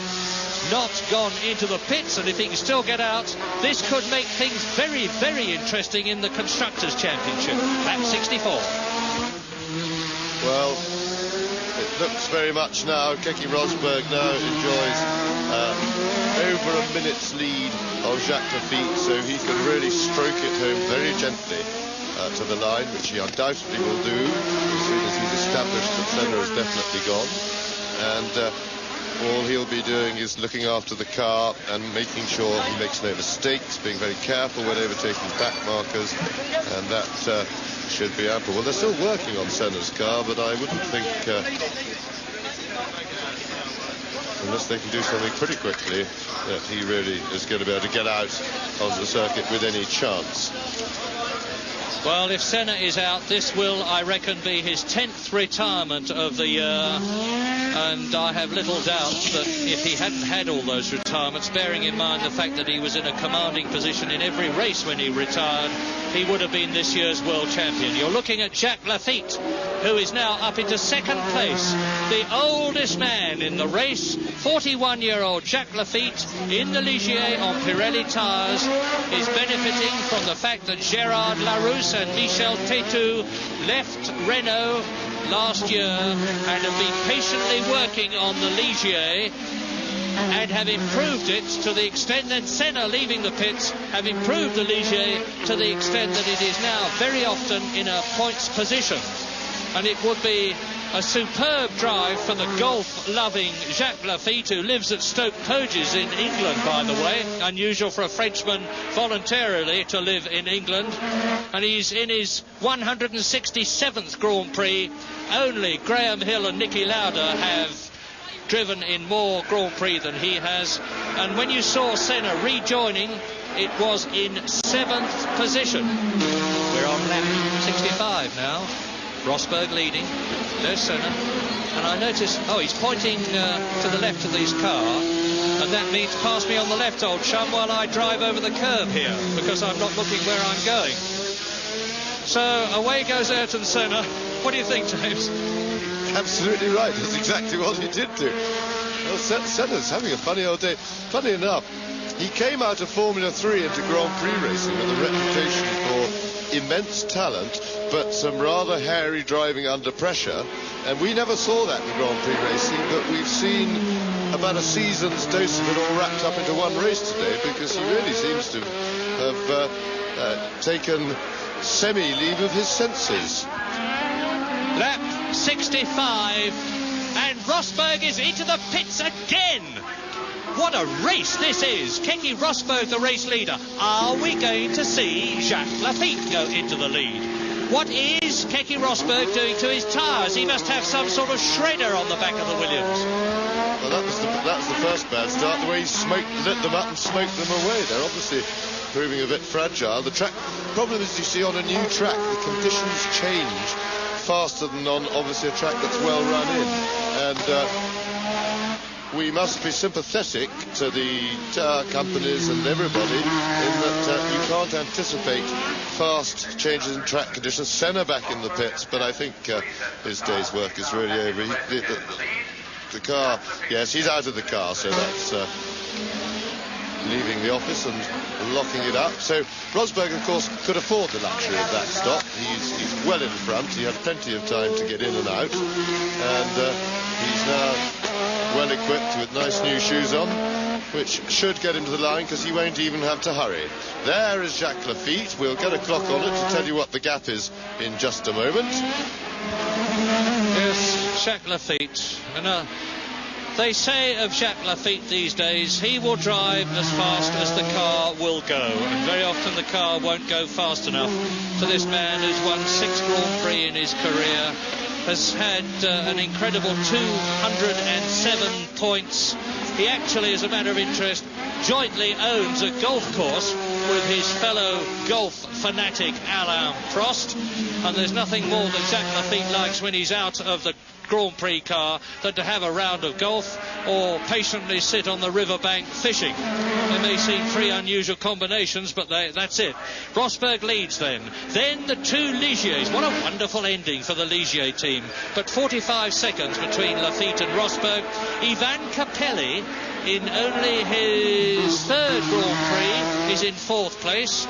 not gone into the pits, and if he can still get out, this could make things very, very interesting in the Constructors' Championship. Lap 64. Well, it looks very much now, Keke Rosberg now enjoys over a minute's lead of Jacques Lafitte, so he can really stroke it home very gently to the line, which he undoubtedly will do as soon as he's established that Senna is definitely gone. And all he'll be doing is looking after the car and making sure he makes no mistakes, being very careful when overtaking back markers, and that should be ample. Well, they're still working on Senna's car, but I wouldn't think, unless they can do something pretty quickly, that he really is going to be able to get out onto the circuit with any chance. Well, if Senna is out, this will, I reckon, be his 10th retirement of the year, and I have little doubt that if he hadn't had all those retirements, bearing in mind the fact that he was in a commanding position in every race when he retired, he would have been this year's world champion. You're looking at Jacques Lafitte, who is now up into second place, the oldest man in the race. 41-year-old Jacques Lafitte in the Ligier on Pirelli tyres is benefiting from the fact that Gérard Larousse and Michel Tétu left Renault last year and have been patiently working on the Ligier and have improved it to the extent that Senna, leaving the pits, have improved the Ligier to the extent that it is now very often in a points position. And it would be a superb drive for the golf-loving Jacques Lafitte, who lives at Stoke Poges in England, by the way. Unusual for a Frenchman voluntarily to live in England. And he's in his 167th Grand Prix. Only Graham Hill and Niki Lauda have driven in more Grand Prix than he has. And when you saw Senna rejoining, it was in 7th position. We're on lap 65 now. Rosberg leading. There's Senna. And I notice, he's pointing to the left of his car, and that means pass me on the left, old chum, while I drive over the curb here, because I'm not looking where I'm going. So away goes Ayrton Senna. What do you think, James? Absolutely right. That's exactly what he did do. Well, Senna's having a funny old day. Funny enough, he came out of Formula 3 into Grand Prix racing with a reputation for immense talent, but some rather hairy driving under pressure. And we never saw that in Grand Prix racing, but we've seen about a season's dose of it all wrapped up into one race today, because he really seems to have taken semi-leave of his senses. Lap 65, and Rosberg is into the pits again. What a race this is. Keke Rosberg, the race leader. Are we going to see Jacques Lafitte go into the lead? What is Keke Rosberg doing to his tyres? He must have some sort of shredder on the back of the Williams. Well, that was the first bad start, the way he lit them up and smoked them away. They're obviously proving a bit fragile. The track problem is, you see, on a new track, the conditions change faster than on, obviously, a track that's well run in. And we must be sympathetic to the tyre companies and everybody in that you can't anticipate fast changes in track conditions. Senna back in the pits, but I think his day's work is really over. The car, yes, he's out of the car, so that's leaving the office and locking it up. So Rosberg, of course, could afford the luxury of that stop. He's well in front. He had plenty of time to get in and out, and he's now well equipped with nice new shoes on, which should get him to the line, because he won't even have to hurry. There is Jacques Lafitte. We'll get a clock on it to tell you what the gap is in just a moment. Yes, Jacques Lafitte. And they say of Jacques Lafitte these days, he will drive as fast as the car will go, and very often the car won't go fast enough for this man who's won 6 Grand Prix in his career, has had an incredible 207 points. He actually, as a matter of interest, jointly owns a golf course with his fellow golf fanatic Alain Prost, and there's nothing more that Jacques Lafitte likes when he's out of the Grand Prix car than to have a round of golf or patiently sit on the riverbank fishing. They may seem three unusual combinations, but that's it. Rosberg leads then. Then the two Ligiers. What a wonderful ending for the Ligier team. But 45 seconds between Lafitte and Rosberg. Ivan Capelli, in only his third Grand Prix, is in fourth place.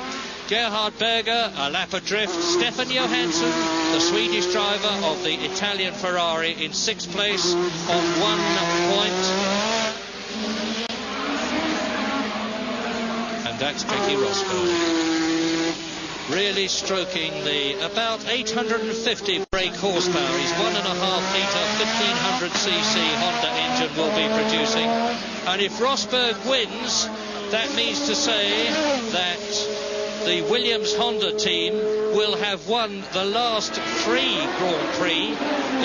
Gerhard Berger, a lap adrift. Stefan Johansson, the Swedish driver of the Italian Ferrari, in sixth place on 1 point. And that's Keke Rosberg. Really stroking the about 850 brake horsepower. His 1.5 litre 1500cc Honda engine will be producing. And if Rosberg wins, that means to say that the Williams Honda team will have won the last 3 Grand Prix,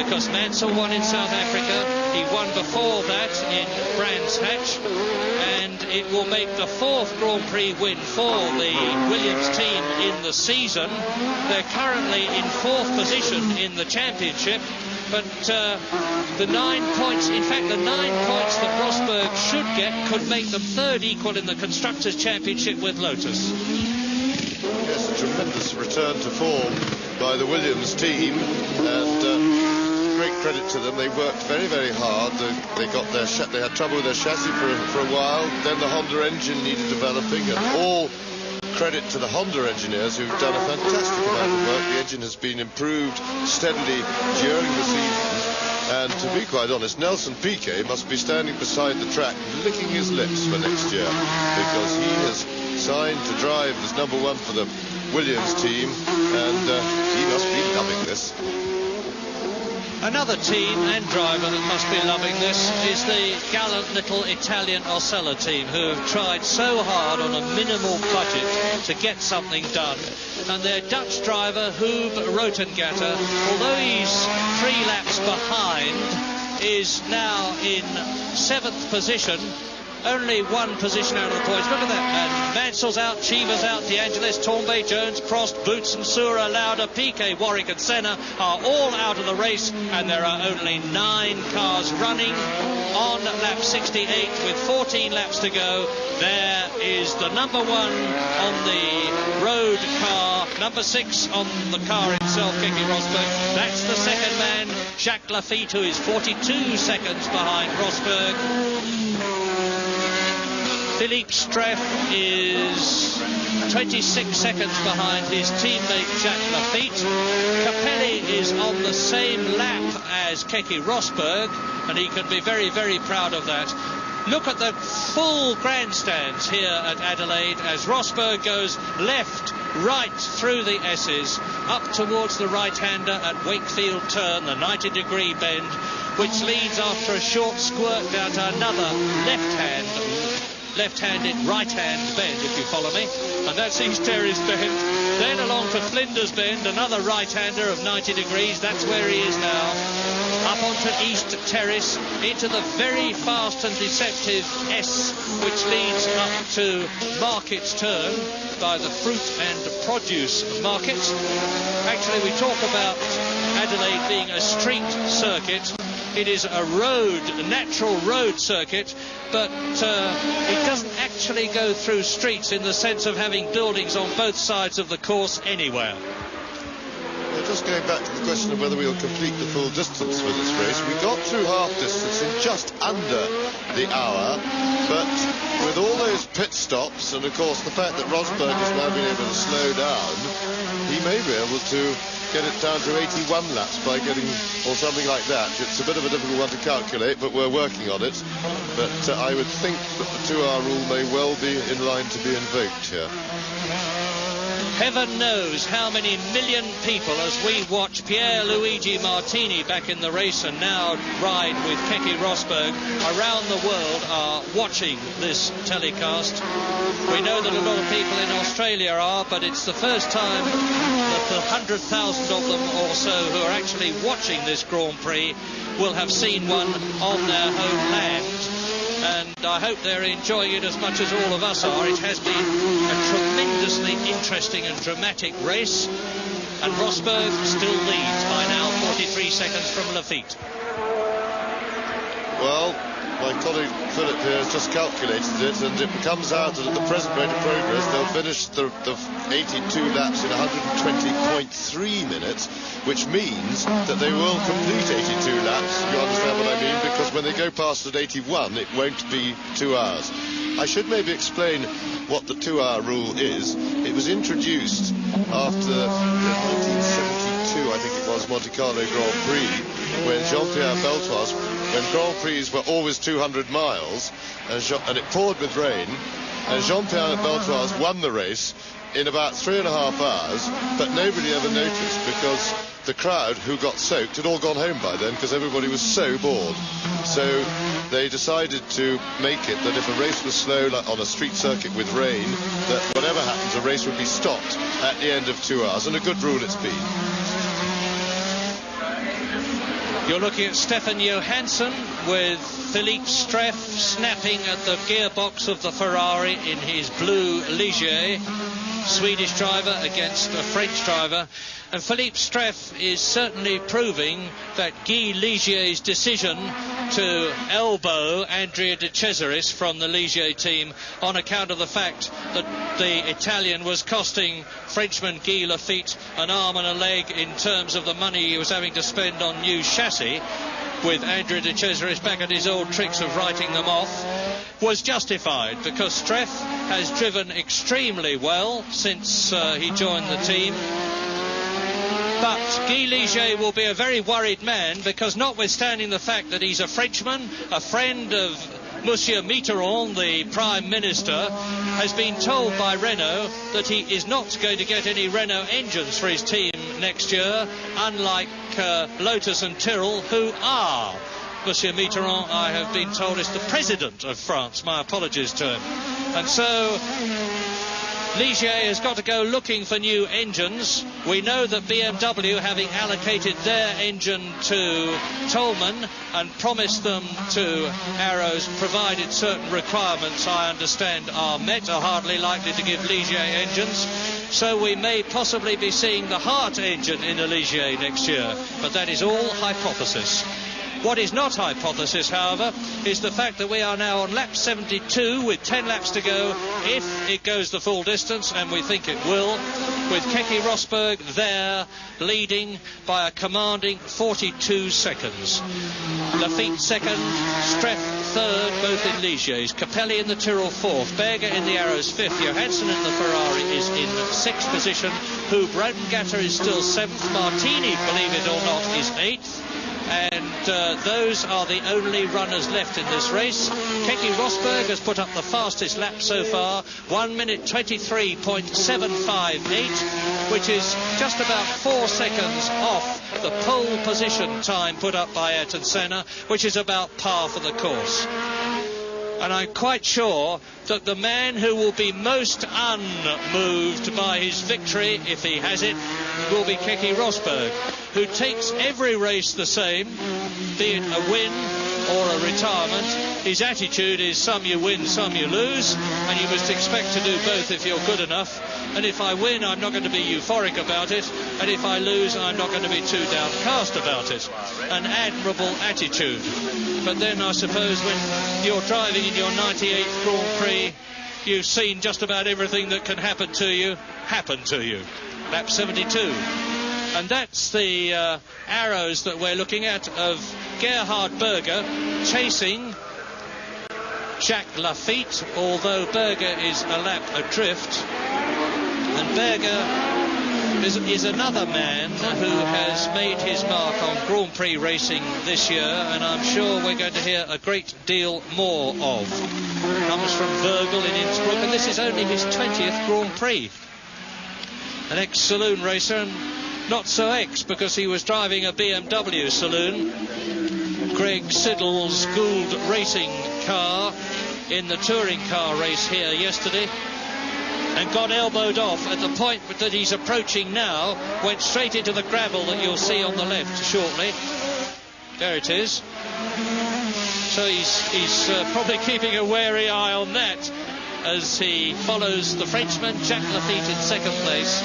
because Mansell won in South Africa, he won before that in Brands Hatch, and it will make the 4th Grand Prix win for the Williams team in the season. They're currently in 4th position in the championship, but the 9 points, in fact the 9 points that Rosberg should get could make them third equal in the Constructors' Championship with Lotus. Yes, a tremendous return to form by the Williams team, and great credit to them. They worked very, very hard. They got they had trouble with their chassis for a while. Then the Honda engine needed developing, and all credit to the Honda engineers who've done a fantastic amount of work. The engine has been improved steadily during the season. And to be quite honest, Nelson Piquet must be standing beside the track licking his lips for next year, because he has signed to drive as number 1 for the Williams team, and he must be loving this. Another team and driver that must be loving this is the gallant little Italian Osella team, who have tried so hard on a minimal budget to get something done. And their Dutch driver, Hub Rotengatter, although he's 3 laps behind, is now in 7th position. Only 1 position out of the points. Look at that. And Mansell's out, Cheever's out, De Angelis, Torbay, Jones, Prost, Boots and Sura, Lauda, Piquet, Warwick and Senna are all out of the race, and there are only 9 cars running on lap 68 with 14 laps to go. There is the number 1 on the road car, number 6 on the car itself, Keke Rosberg. That's the second man, Jacques Lafitte, who is 42 seconds behind Rosberg. Philippe Streff is 26 seconds behind his teammate Jacques Lafitte. Capelli is on the same lap as Keke Rosberg, and he can be very, very proud of that. Look at the full grandstands here at Adelaide as Rosberg goes left, right through the S's, up towards the right-hander at Wakefield Turn, the 90-degree bend, which leads after a short squirt down to another left-handed right-hand bend, if you follow me, and that's East Terrace Bend. Then along to Flinders Bend, another right-hander of 90 degrees. That's where he is now. Up onto East Terrace, into the very fast and deceptive S, which leads up to Market's Turn by the fruit and produce market. Actually, we talk about Adelaide being a street circuit. It is a road, a natural road circuit, but it doesn't actually go through streets in the sense of having buildings on both sides of the course anywhere. Just going back to the question of whether we'll complete the full distance for this race, we got through half distance in just under the hour, but with all those pit stops, and of course the fact that Rosberg has now been able to slow down, he may be able to get it down to 81 laps by getting, or something like that. It's a bit of a difficult one to calculate, but we're working on it. But I would think that the 2-hour rule may well be in line to be invoked here. Heaven knows how many million people, as we watch Pierluigi Martini back in the race and now ride with Keke Rosberg around the world, are watching this telecast. We know that a lot of people in Australia are, but it's the first time that the 100,000 of them or so who are actually watching this Grand Prix will have seen one on their home land. and I hope they're enjoying it as much as all of us are. It has been a tremendously interesting and dramatic race, and Rosberg still leads by now 43 seconds from Lafitte. Well, my colleague Philip here has just calculated it, and it comes out that at the present rate of progress they'll finish the 82 laps in 120.3 minutes, which means that they will complete 82 laps. You understand what I mean? Because when they go past at 81, it won't be 2 hours. I should maybe explain what the 2-hour rule is. It was introduced after the 1972, I think it was, Monte Carlo Grand Prix, when Jean-Pierre Beltoise, when Grand Prix were always 200 miles, and it poured with rain, and Jean-Pierre Beltoise won the race in about 3.5 hours, but nobody ever noticed because the crowd who got soaked had all gone home by then because everybody was so bored. So they decided to make it that if a race was slow, like on a street circuit with rain, that whatever happens, a race would be stopped at the end of 2 hours, and a good rule it's been. You're looking at Stefan Johansson with Philippe Streff snapping at the gearbox of the Ferrari in his blue Ligier. Swedish driver against a French driver, and Philippe Streff is certainly proving that Guy Ligier's decision to elbow Andrea De Cesaris from the Ligier team on account of the fact that the Italian was costing Frenchman Guy Lafitte an arm and a leg in terms of the money he was having to spend on new chassis, with Andrea De Cesaris back at his old tricks of writing them off, was justified because Streff has driven extremely well since he joined the team. But Guy Ligier will be a very worried man because, notwithstanding the fact that he's a Frenchman, a friend of Monsieur Mitterrand, the Prime Minister, has been told by Renault that he is not going to get any Renault engines for his team next year, unlike Lotus and Tyrrell, who are. Monsieur Mitterrand, I have been told, is the President of France. My apologies to him. And so Ligier has got to go looking for new engines. We know that BMW, having allocated their engine to Tolman and promised them to Arrows, provided certain requirements, I understand, are met, are hardly likely to give Ligier engines. So we may possibly be seeing the Hart engine in a Ligier next year, but that is all hypothesis. What is not hypothesis, however, is the fact that we are now on lap 72 with 10 laps to go, if it goes the full distance, and we think it will, with Keke Rosberg there leading by a commanding 42 seconds. Lafitte second, Streff third, both in Ligiers. Capelli in the Tyrrell fourth, Berger in the Arrows fifth, Johansson in the Ferrari is in sixth position, Hugh Bradengatter is still seventh, Martini, believe it or not, is eighth. And those are the only runners left in this race. Keke Rosberg has put up the fastest lap so far, 1 minute 23.758, which is just about 4 seconds off the pole position time put up by Ayrton Senna, which is about par for the course. And I'm quite sure that the man who will be most unmoved by his victory, if he has it, will be Keke Rosberg, who takes every race the same, be it a win or a retirement. His attitude is some you win, some you lose, and you must expect to do both if you're good enough. And if I win, I'm not going to be euphoric about it, and if I lose, I'm not going to be too downcast about it. An admirable attitude. But then I suppose when you're driving in your 98th Grand Prix, you've seen just about everything that can happen to you. Lap 72. And that's the arrows that we're looking at of Gerhard Berger chasing Jacques Lafitte, although Berger is a lap adrift. And Berger is another man who has made his mark on Grand Prix racing this year, and I'm sure we're going to hear a great deal more of. Comes from Virgil in Innsbruck, and this is only his 20th Grand Prix. An ex-saloon racer, and not so ex because he was driving a BMW saloon, Greg Siddle's Gould racing car, in the touring car race here yesterday, and got elbowed off at the point that he's approaching now, went straight into the gravel that you'll see on the left shortly. There it is. So he's probably keeping a wary eye on that as he follows the Frenchman, Jacques Lafitte, in second place.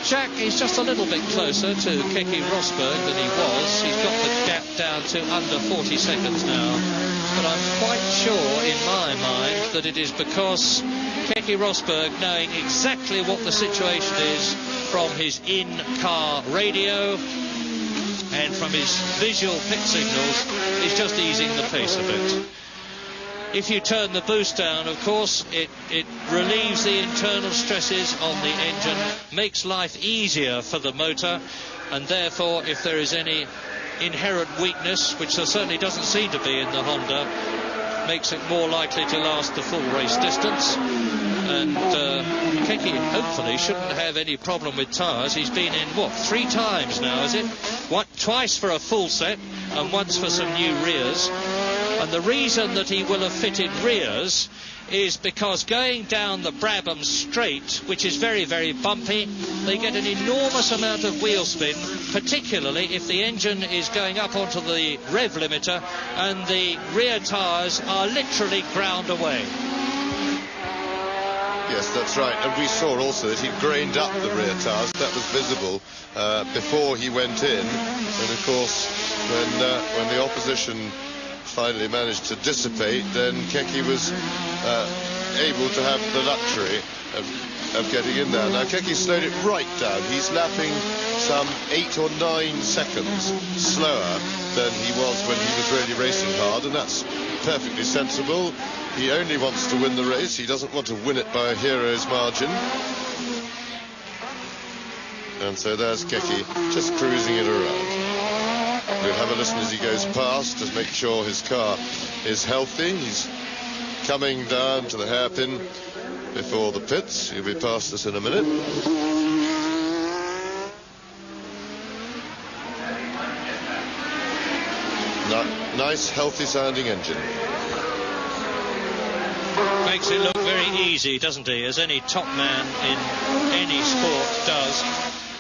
Jacques is just a little bit closer to Keke Rosberg than he was. He's got the gap down to under 40 seconds now. But I'm quite sure in my mind that it is because Keke Rosberg, knowing exactly what the situation is from his in-car radio and from his visual pit signals, is just easing the pace a bit. If you turn the boost down, of course, it relieves the internal stresses on the engine, makes life easier for the motor, and therefore, if there is any inherent weakness, which there certainly doesn't seem to be in the Honda, makes it more likely to last the full race distance. And Keke hopefully shouldn't have any problem with tyres. He's been in, 3 times now, is it? Twice for a full set and once for some new rears. And the reason that he will have fitted rears is because going down the Brabham Straight, which is very, very bumpy, they get an enormous amount of wheel spin, particularly if the engine is going up onto the rev limiter and the rear tyres are literally ground away. Yes, that's right. And we saw also that he grained up the rear tyres. That was visible before he went in. And of course, when the opposition finally managed to dissipate, then Keke was able to have the luxury of getting in there. Now Keke slowed it right down. He's lapping some 8 or 9 seconds slower than he was when he was really racing hard, and that's perfectly sensible. He only wants to win the race. He doesn't want to win it by a hero's margin. And so there's Keke just cruising it around. We'll have a listen as he goes past to make sure his car is healthy. He's coming down to the hairpin before the pits. He'll be past us in a minute. Nice, healthy sounding engine. Makes it look very easy, doesn't he, as any top man in any sport does.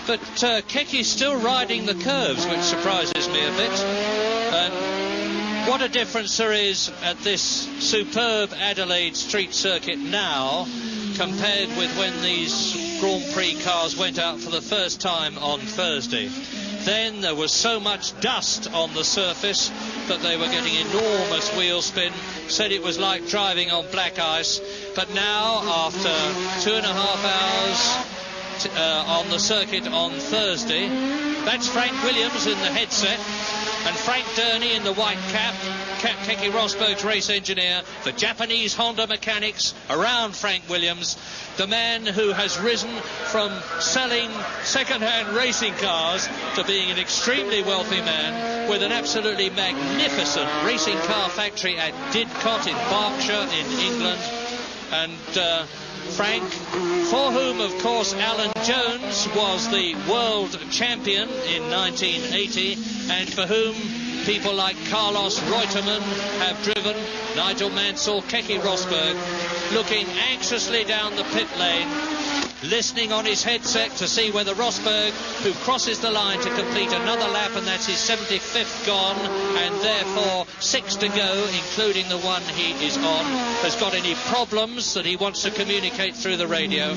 But Keke's still riding the curves, which surprises me a bit. And what a difference there is at this superb Adelaide street circuit now compared with when these Grand Prix cars went out for the first time on Thursday. Then there was so much dust on the surface that they were getting enormous wheel spin. Said it was like driving on black ice. But now, after 2.5 hours on the circuit on Thursday, that's Frank Williams in the headset and Frank Durney in the white cap, Keke Rosberg's race engineer, the Japanese Honda mechanics around Frank Williams, the man who has risen from selling second-hand racing cars to being an extremely wealthy man with an absolutely magnificent racing car factory at Didcot in Berkshire in England. And Frank, for whom, of course, Alan Jones was the world champion in 1980, and for whom people like Carlos Reutemann have driven, Nigel Mansell, Keke Rosberg, looking anxiously down the pit lane, listening on his headset to see whether Rosberg, who crosses the line to complete another lap, and that's his 75th gone, and therefore 6 to go, including the one he is on, has got any problems that he wants to communicate through the radio.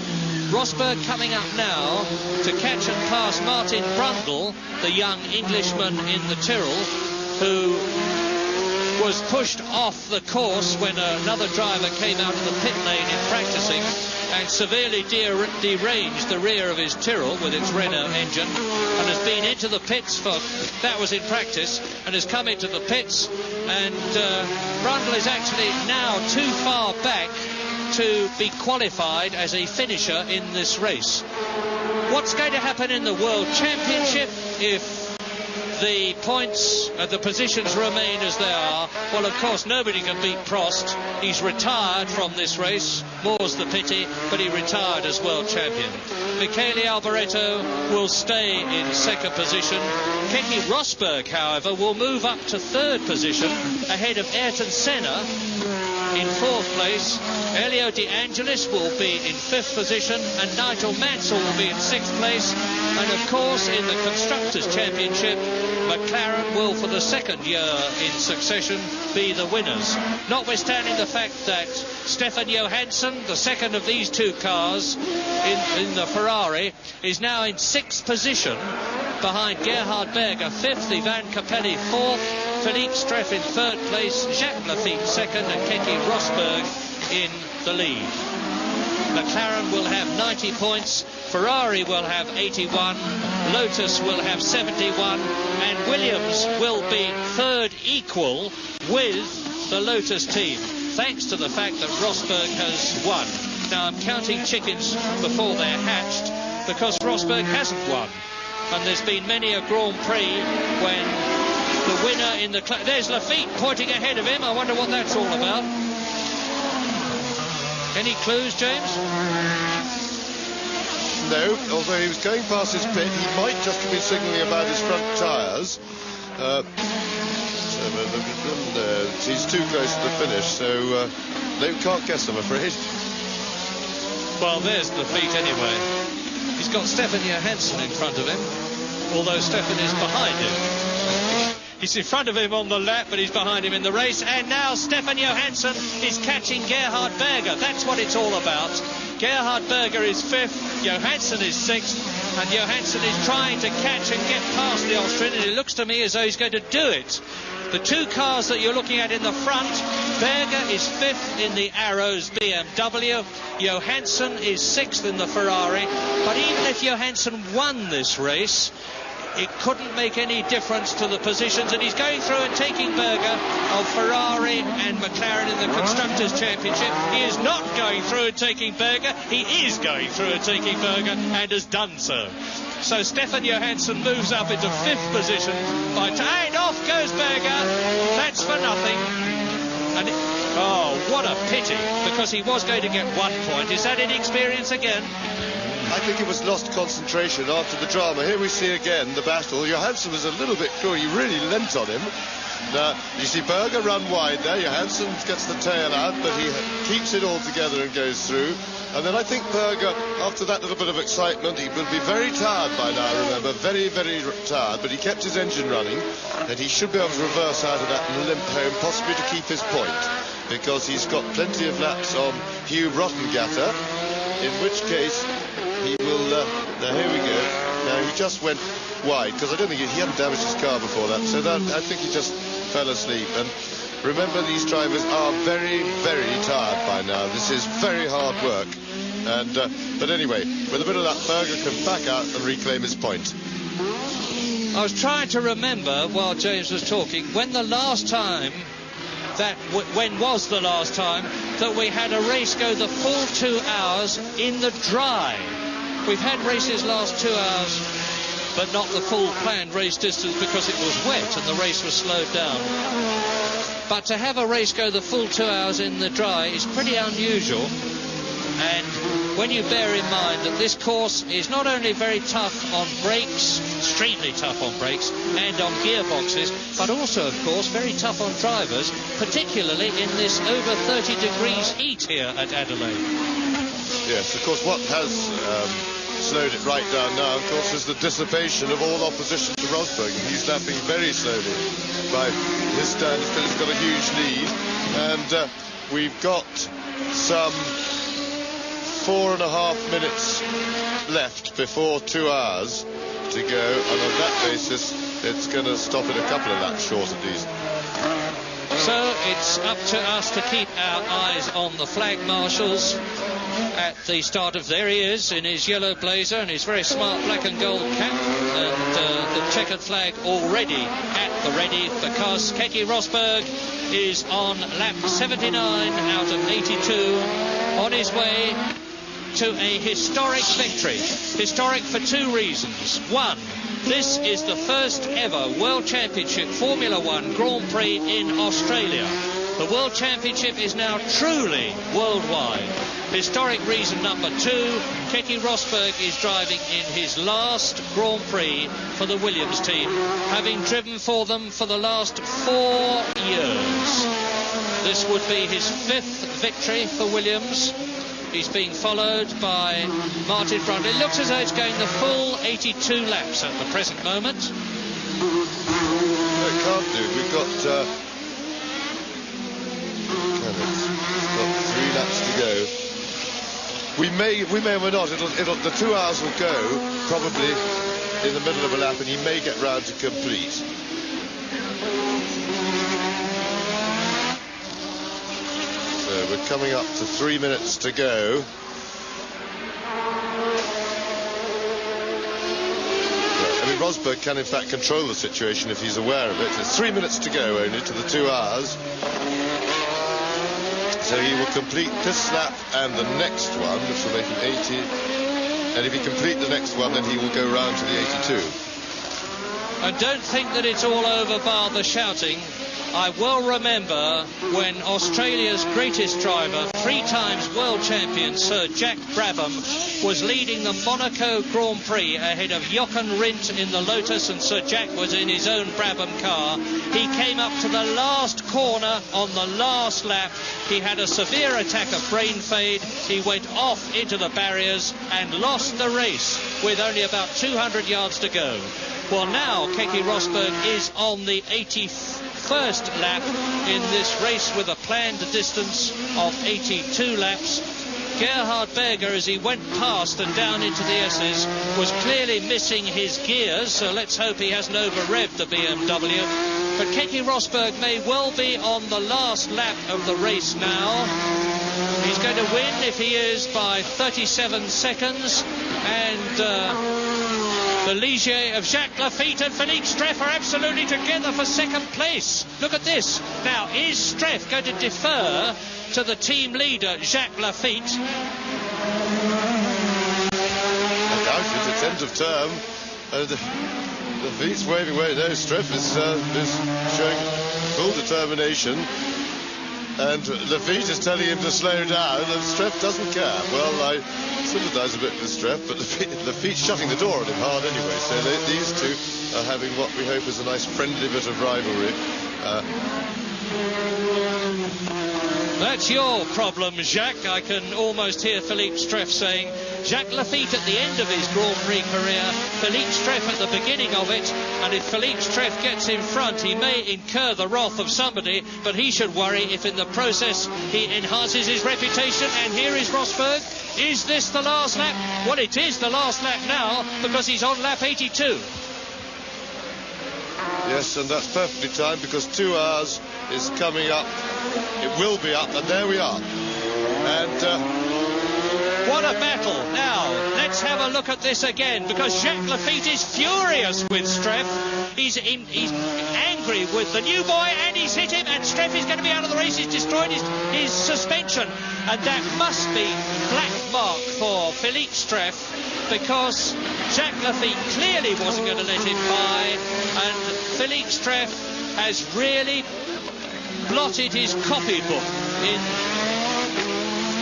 Rosberg coming up now to catch and pass Martin Brundle, the young Englishman in the Tyrrell, who was pushed off the course when another driver came out of the pit lane in practicing and severely deranged the rear of his Tyrrell with its Renault engine, and has been into the pits that was in practice, and has come into the pits, and Brundle is actually now too far back to be qualified as a finisher in this race. What's going to happen in the World Championship if the points, the positions remain as they are? Well, of course, nobody can beat Prost. He's retired from this race. More's the pity, but he retired as world champion. Michele Alboreto will stay in second position. Keke Rosberg, however, will move up to third position ahead of Ayrton Senna in fourth place. Elio De Angelis will be in fifth position, and Nigel Mansell will be in sixth place. And of course, in the Constructors' Championship, McLaren will, for the second year in succession, be the winners. Notwithstanding the fact that Stefan Johansson, the second of these two cars in the Ferrari, is now in 6th position behind Gerhard Berger 5th, Ivan Capelli 4th, Philippe Streff in 3rd place, Jacques Lafitte 2nd, and Keke Rosberg in the lead. McLaren will have 90 points, Ferrari will have 81, Lotus will have 71, and Williams will be third equal with the Lotus team, thanks to the fact that Rosberg has won. Now I'm counting chickens before they're hatched, because Rosberg hasn't won. And there's been many a Grand Prix when the winner in the... There's Lafitte pointing ahead of him. I wonder what that's all about. Any clues, James? No, although he was going past his pit, he might just have been signalling about his front tyres. He's too close to the finish, so no, can't guess, I'm afraid. Well, there's Lafitte anyway. He's got Stefan Johansson in front of him, although Stefan is behind him. He's in front of him on the lap, but he's behind him in the race. And now Stefan Johansson is catching Gerhard Berger. That's what it's all about. Gerhard Berger is 5th, Johansson is 6th, and Johansson is trying to catch and get past the Austrian, and it looks to me as though he's going to do it. The two cars that you're looking at in the front, Berger is 5th in the Arrows BMW, Johansson is 6th in the Ferrari, but even if Johansson won this race, it couldn't make any difference to the positions, and he's going through and taking Berger of Ferrari and McLaren in the Constructors' Championship. He is not going through and taking Berger. He is going through and taking Berger, and has done so. So Stefan Johansson moves up into 5th position and off goes Berger. That's for nothing. And oh, what a pity, because he was going to get 1 point. Is that inexperience again? I think it was lost concentration after the drama. Here we see again the battle. Johansson was a little bit cool. He really lent on him. Now, you see Berger run wide there. Johansson gets the tail out, but he keeps it all together and goes through. And then I think Berger, after that little bit of excitement, he will be very tired by now, remember. Very, very tired. But he kept his engine running, and he should be able to reverse out of that and limp home, possibly to keep his point, because he's got plenty of laps on Hugh Rottengatter, in which case he will... now, here we go. Now, he just went wide, because I don't think he hadn't damaged his car before that, so that I think he just fell asleep. And remember, these drivers are very, very tired by now. This is very hard work. And but anyway, with a bit of that, Berger can back out and reclaim his point. I was trying to remember, while James was talking, when was the last time that we had a race go the full 2 hours in the dry. We've had races last 2 hours, but not the full planned race distance because it was wet and the race was slowed down. But to have a race go the full 2 hours in the dry is pretty unusual. And when you bear in mind that this course is not only very tough on brakes, extremely tough on brakes and on gearboxes, but also, of course, very tough on drivers, particularly in this over 30 degrees heat here at Adelaide. Yes, of course, what has slowed it right down now, of course, is the dissipation of all opposition to Rosberg. He's lapping very slowly by his standards, but he's got a huge lead. And we've got some 4.5 minutes left before 2 hours to go, and on that basis it's going to stop it a couple of laps short at least. So it's up to us to keep our eyes on the flag marshals at the start of... There he is in his yellow blazer and his very smart black and gold cap, and the checkered flag already at the ready, because Keke Rosberg is on lap 79 out of 82 on his way to a historic victory. Historic for two reasons. One, this is the first ever World Championship Formula 1 Grand Prix in Australia. The World Championship is now truly worldwide. Historic reason number two, Keke Rosberg is driving in his last Grand Prix for the Williams team, having driven for them for the last 4 years. This would be his 5th victory for Williams He's being followed by Martin Brundle. It looks as though it's going the full 82 laps at the present moment. No, it can't do. We've got 3 laps to go. We may or may not. The 2 hours will go probably in the middle of a lap, and he may get round to complete. So we're coming up to 3 minutes to go. I mean, Rosberg can in fact control the situation if he's aware of it. It's 3 minutes to go only to the 2 hours. So he will complete this lap and the next one, which will make him 80. And if he completes the next one, then he will go round to the 82. And don't think that it's all over bar the shouting. I well remember when Australia's greatest driver, 3 times world champion Sir Jack Brabham, was leading the Monaco Grand Prix ahead of Jochen Rindt in the Lotus, and Sir Jack was in his own Brabham car. He came up to the last corner on the last lap. He had a severe attack of brain fade. He went off into the barriers and lost the race with only about 200 yards to go. Well, now Keke Rosberg is on the 81st lap in this race with a planned distance of 82 laps. Gerhard Berger, as he went past and down into the S's, was clearly missing his gears, so let's hope he hasn't over-revved the BMW. But Keke Rosberg may well be on the last lap of the race now. He's going to win if he is by 37 seconds, and the Ligier of Jacques Lafitte and Philippe Streff are absolutely together for second place. Look at this. Now, is Streff going to defer to the team leader, Jacques Lafitte? I doubt it. It's end of term. Lafitte's waving away. No, Streff is showing full determination. And Lafitte is telling him to slow down, and Streff doesn't care. Well, I sympathise a bit with Streff, but Lafitte's shutting the door on him hard anyway. So these two are having what we hope is a nice friendly bit of rivalry. That's your problem, Jacques. I can almost hear Philippe Streff saying, Jacques Lafitte at the end of his Grand Prix career, Philippe Streff at the beginning of it, and if Philippe Streff gets in front, he may incur the wrath of somebody, but he should worry if in the process he enhances his reputation. And here is Rosberg. Is this the last lap? Well, it is the last lap now, because he's on lap 82. Yes, and that's perfectly timed, because 2 hours is coming up. It will be up, and there we are. And what a battle. Now, let's have a look at this again, because Jacques Lafitte is furious with Streff. He's angry with the new boy, and he's hit him, and Streff is going to be out of the race. He's destroyed his suspension, and that must be black mark for Philippe Streff, because Jacques Lafitte clearly wasn't going to let him by, and Philippe Streff has really blotted his copybook in.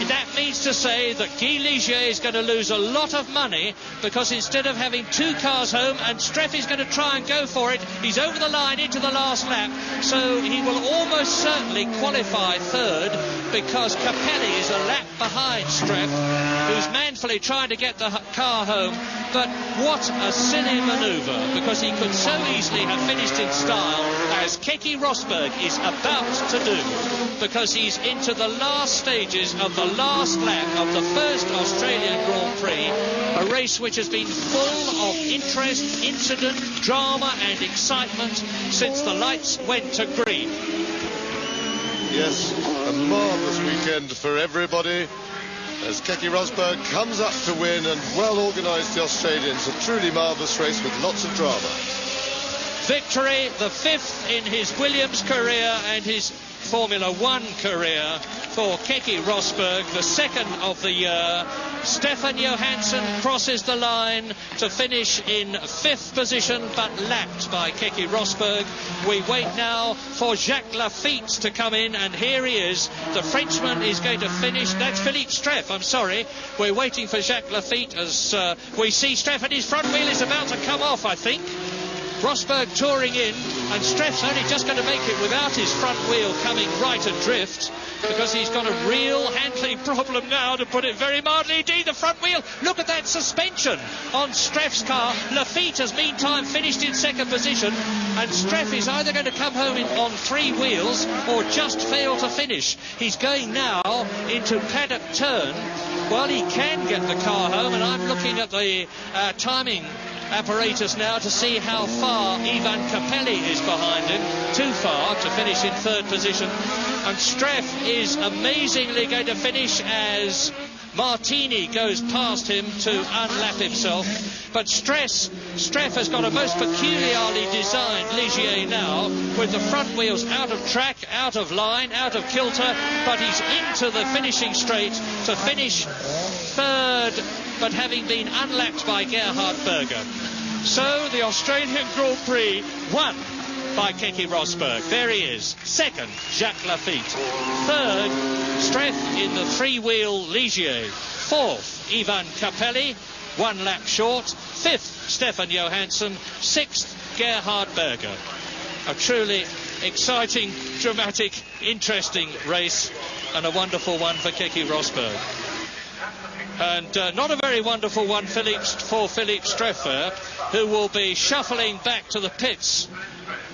That means to say that Guy Ligier is going to lose a lot of money, because instead of having 2 cars home, and Streff is going to try and go for it, he's over the line into the last lap, so he will almost certainly qualify third, because Capelli is a lap behind Streff, who's manfully trying to get the car home. But what a silly manoeuvre, because he could so easily have finished in style, as Keke Rosberg is about to do, because he's into the last stages of the last lap of the first Australian Grand Prix, a race which has been full of interest, incident, drama and excitement since the lights went to green. yes, a marvellous weekend for everybody, as Keke Rosberg comes up to win, and well organised, the Australians. A truly marvellous race with lots of drama. Victory, the 5th in his Williams career and his Formula One career for Keke Rosberg, the 2nd of the year. Stefan Johansson crosses the line to finish in 5th position, but lapped by Keke Rosberg. We wait now for Jacques Lafitte to come in, and here he is. The Frenchman is going to finish. That's Philippe Streff, I'm sorry. We're waiting for Jacques Lafitte as we see Streff, and his front wheel is about to come off, I think. Rosberg touring in, and Streff's only just going to make it without his front wheel coming right adrift, because he's got a real handling problem now, to put it very mildly. Indeed, the front wheel, look at that suspension on Streff's car. Lafitte has meantime finished in second position, and Streff is either going to come home on 3 wheels or just fail to finish. He's going now into paddock turn. Well, he can get the car home, and I'm looking at the timing apparatus now to see how far Ivan Capelli is behind him. Too far to finish in third position, and Streff is amazingly going to finish as Martini goes past him to unlap himself. But Streff has got a most peculiarly designed Ligier now, with the front wheels out of track, out of line, out of kilter, but he's into the finishing straight to finish third, but having been unlapped by Gerhard Berger. So the Australian Grand Prix won by Keke Rosberg. There he is. Second, Jacques Lafitte. Third, Streff in the 3-wheel Ligier. Fourth, Ivan Capelli, 1 lap short. Fifth, Stefan Johansson. Sixth, Gerhard Berger. A truly exciting, dramatic, interesting race, and a wonderful one for Keke Rosberg. And not a very wonderful one for Philippe Streff, who will be shuffling back to the pits.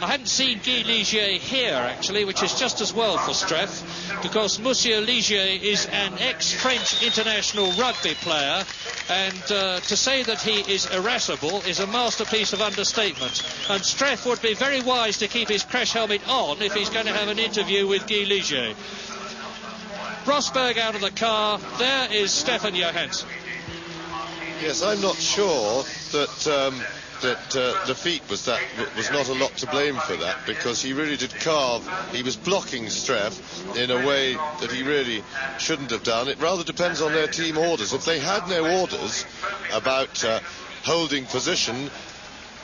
I hadn't seen Guy Ligier here, actually, which is just as well for Streff, because Monsieur Ligier is an ex-French international rugby player, and to say that he is irascible is a masterpiece of understatement. And Streff would be very wise to keep his crash helmet on if he's going to have an interview with Guy Ligier. Rosberg out of the car. There is Stefan Johansson. Yes, I'm not sure that Lafitte was not a lot to blame for that, because he really did carve. He was blocking Streff in a way that he really shouldn't have done. It rather depends on their team orders. If they had no orders about holding position,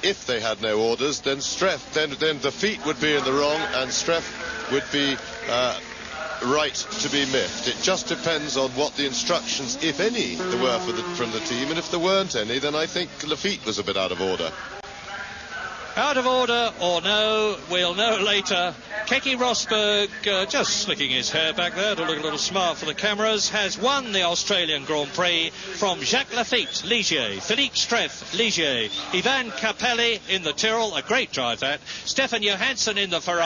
if they had no orders, then Streff, then Lafitte would be in the wrong, and Streff would be right to be miffed. It just depends on what the instructions, if any, there were from the team, and if there weren't any, then I think Lafitte was a bit out of order. Out of order or no, we'll know later. Keke Rosberg, just slicking his hair back there to look a little smart for the cameras, has won the Australian Grand Prix from Jacques Lafitte, Ligier, Philippe Streff, Ligier, Ivan Capelli in the Tyrrell, a great drive that, Stefan Johansson in the Ferrari,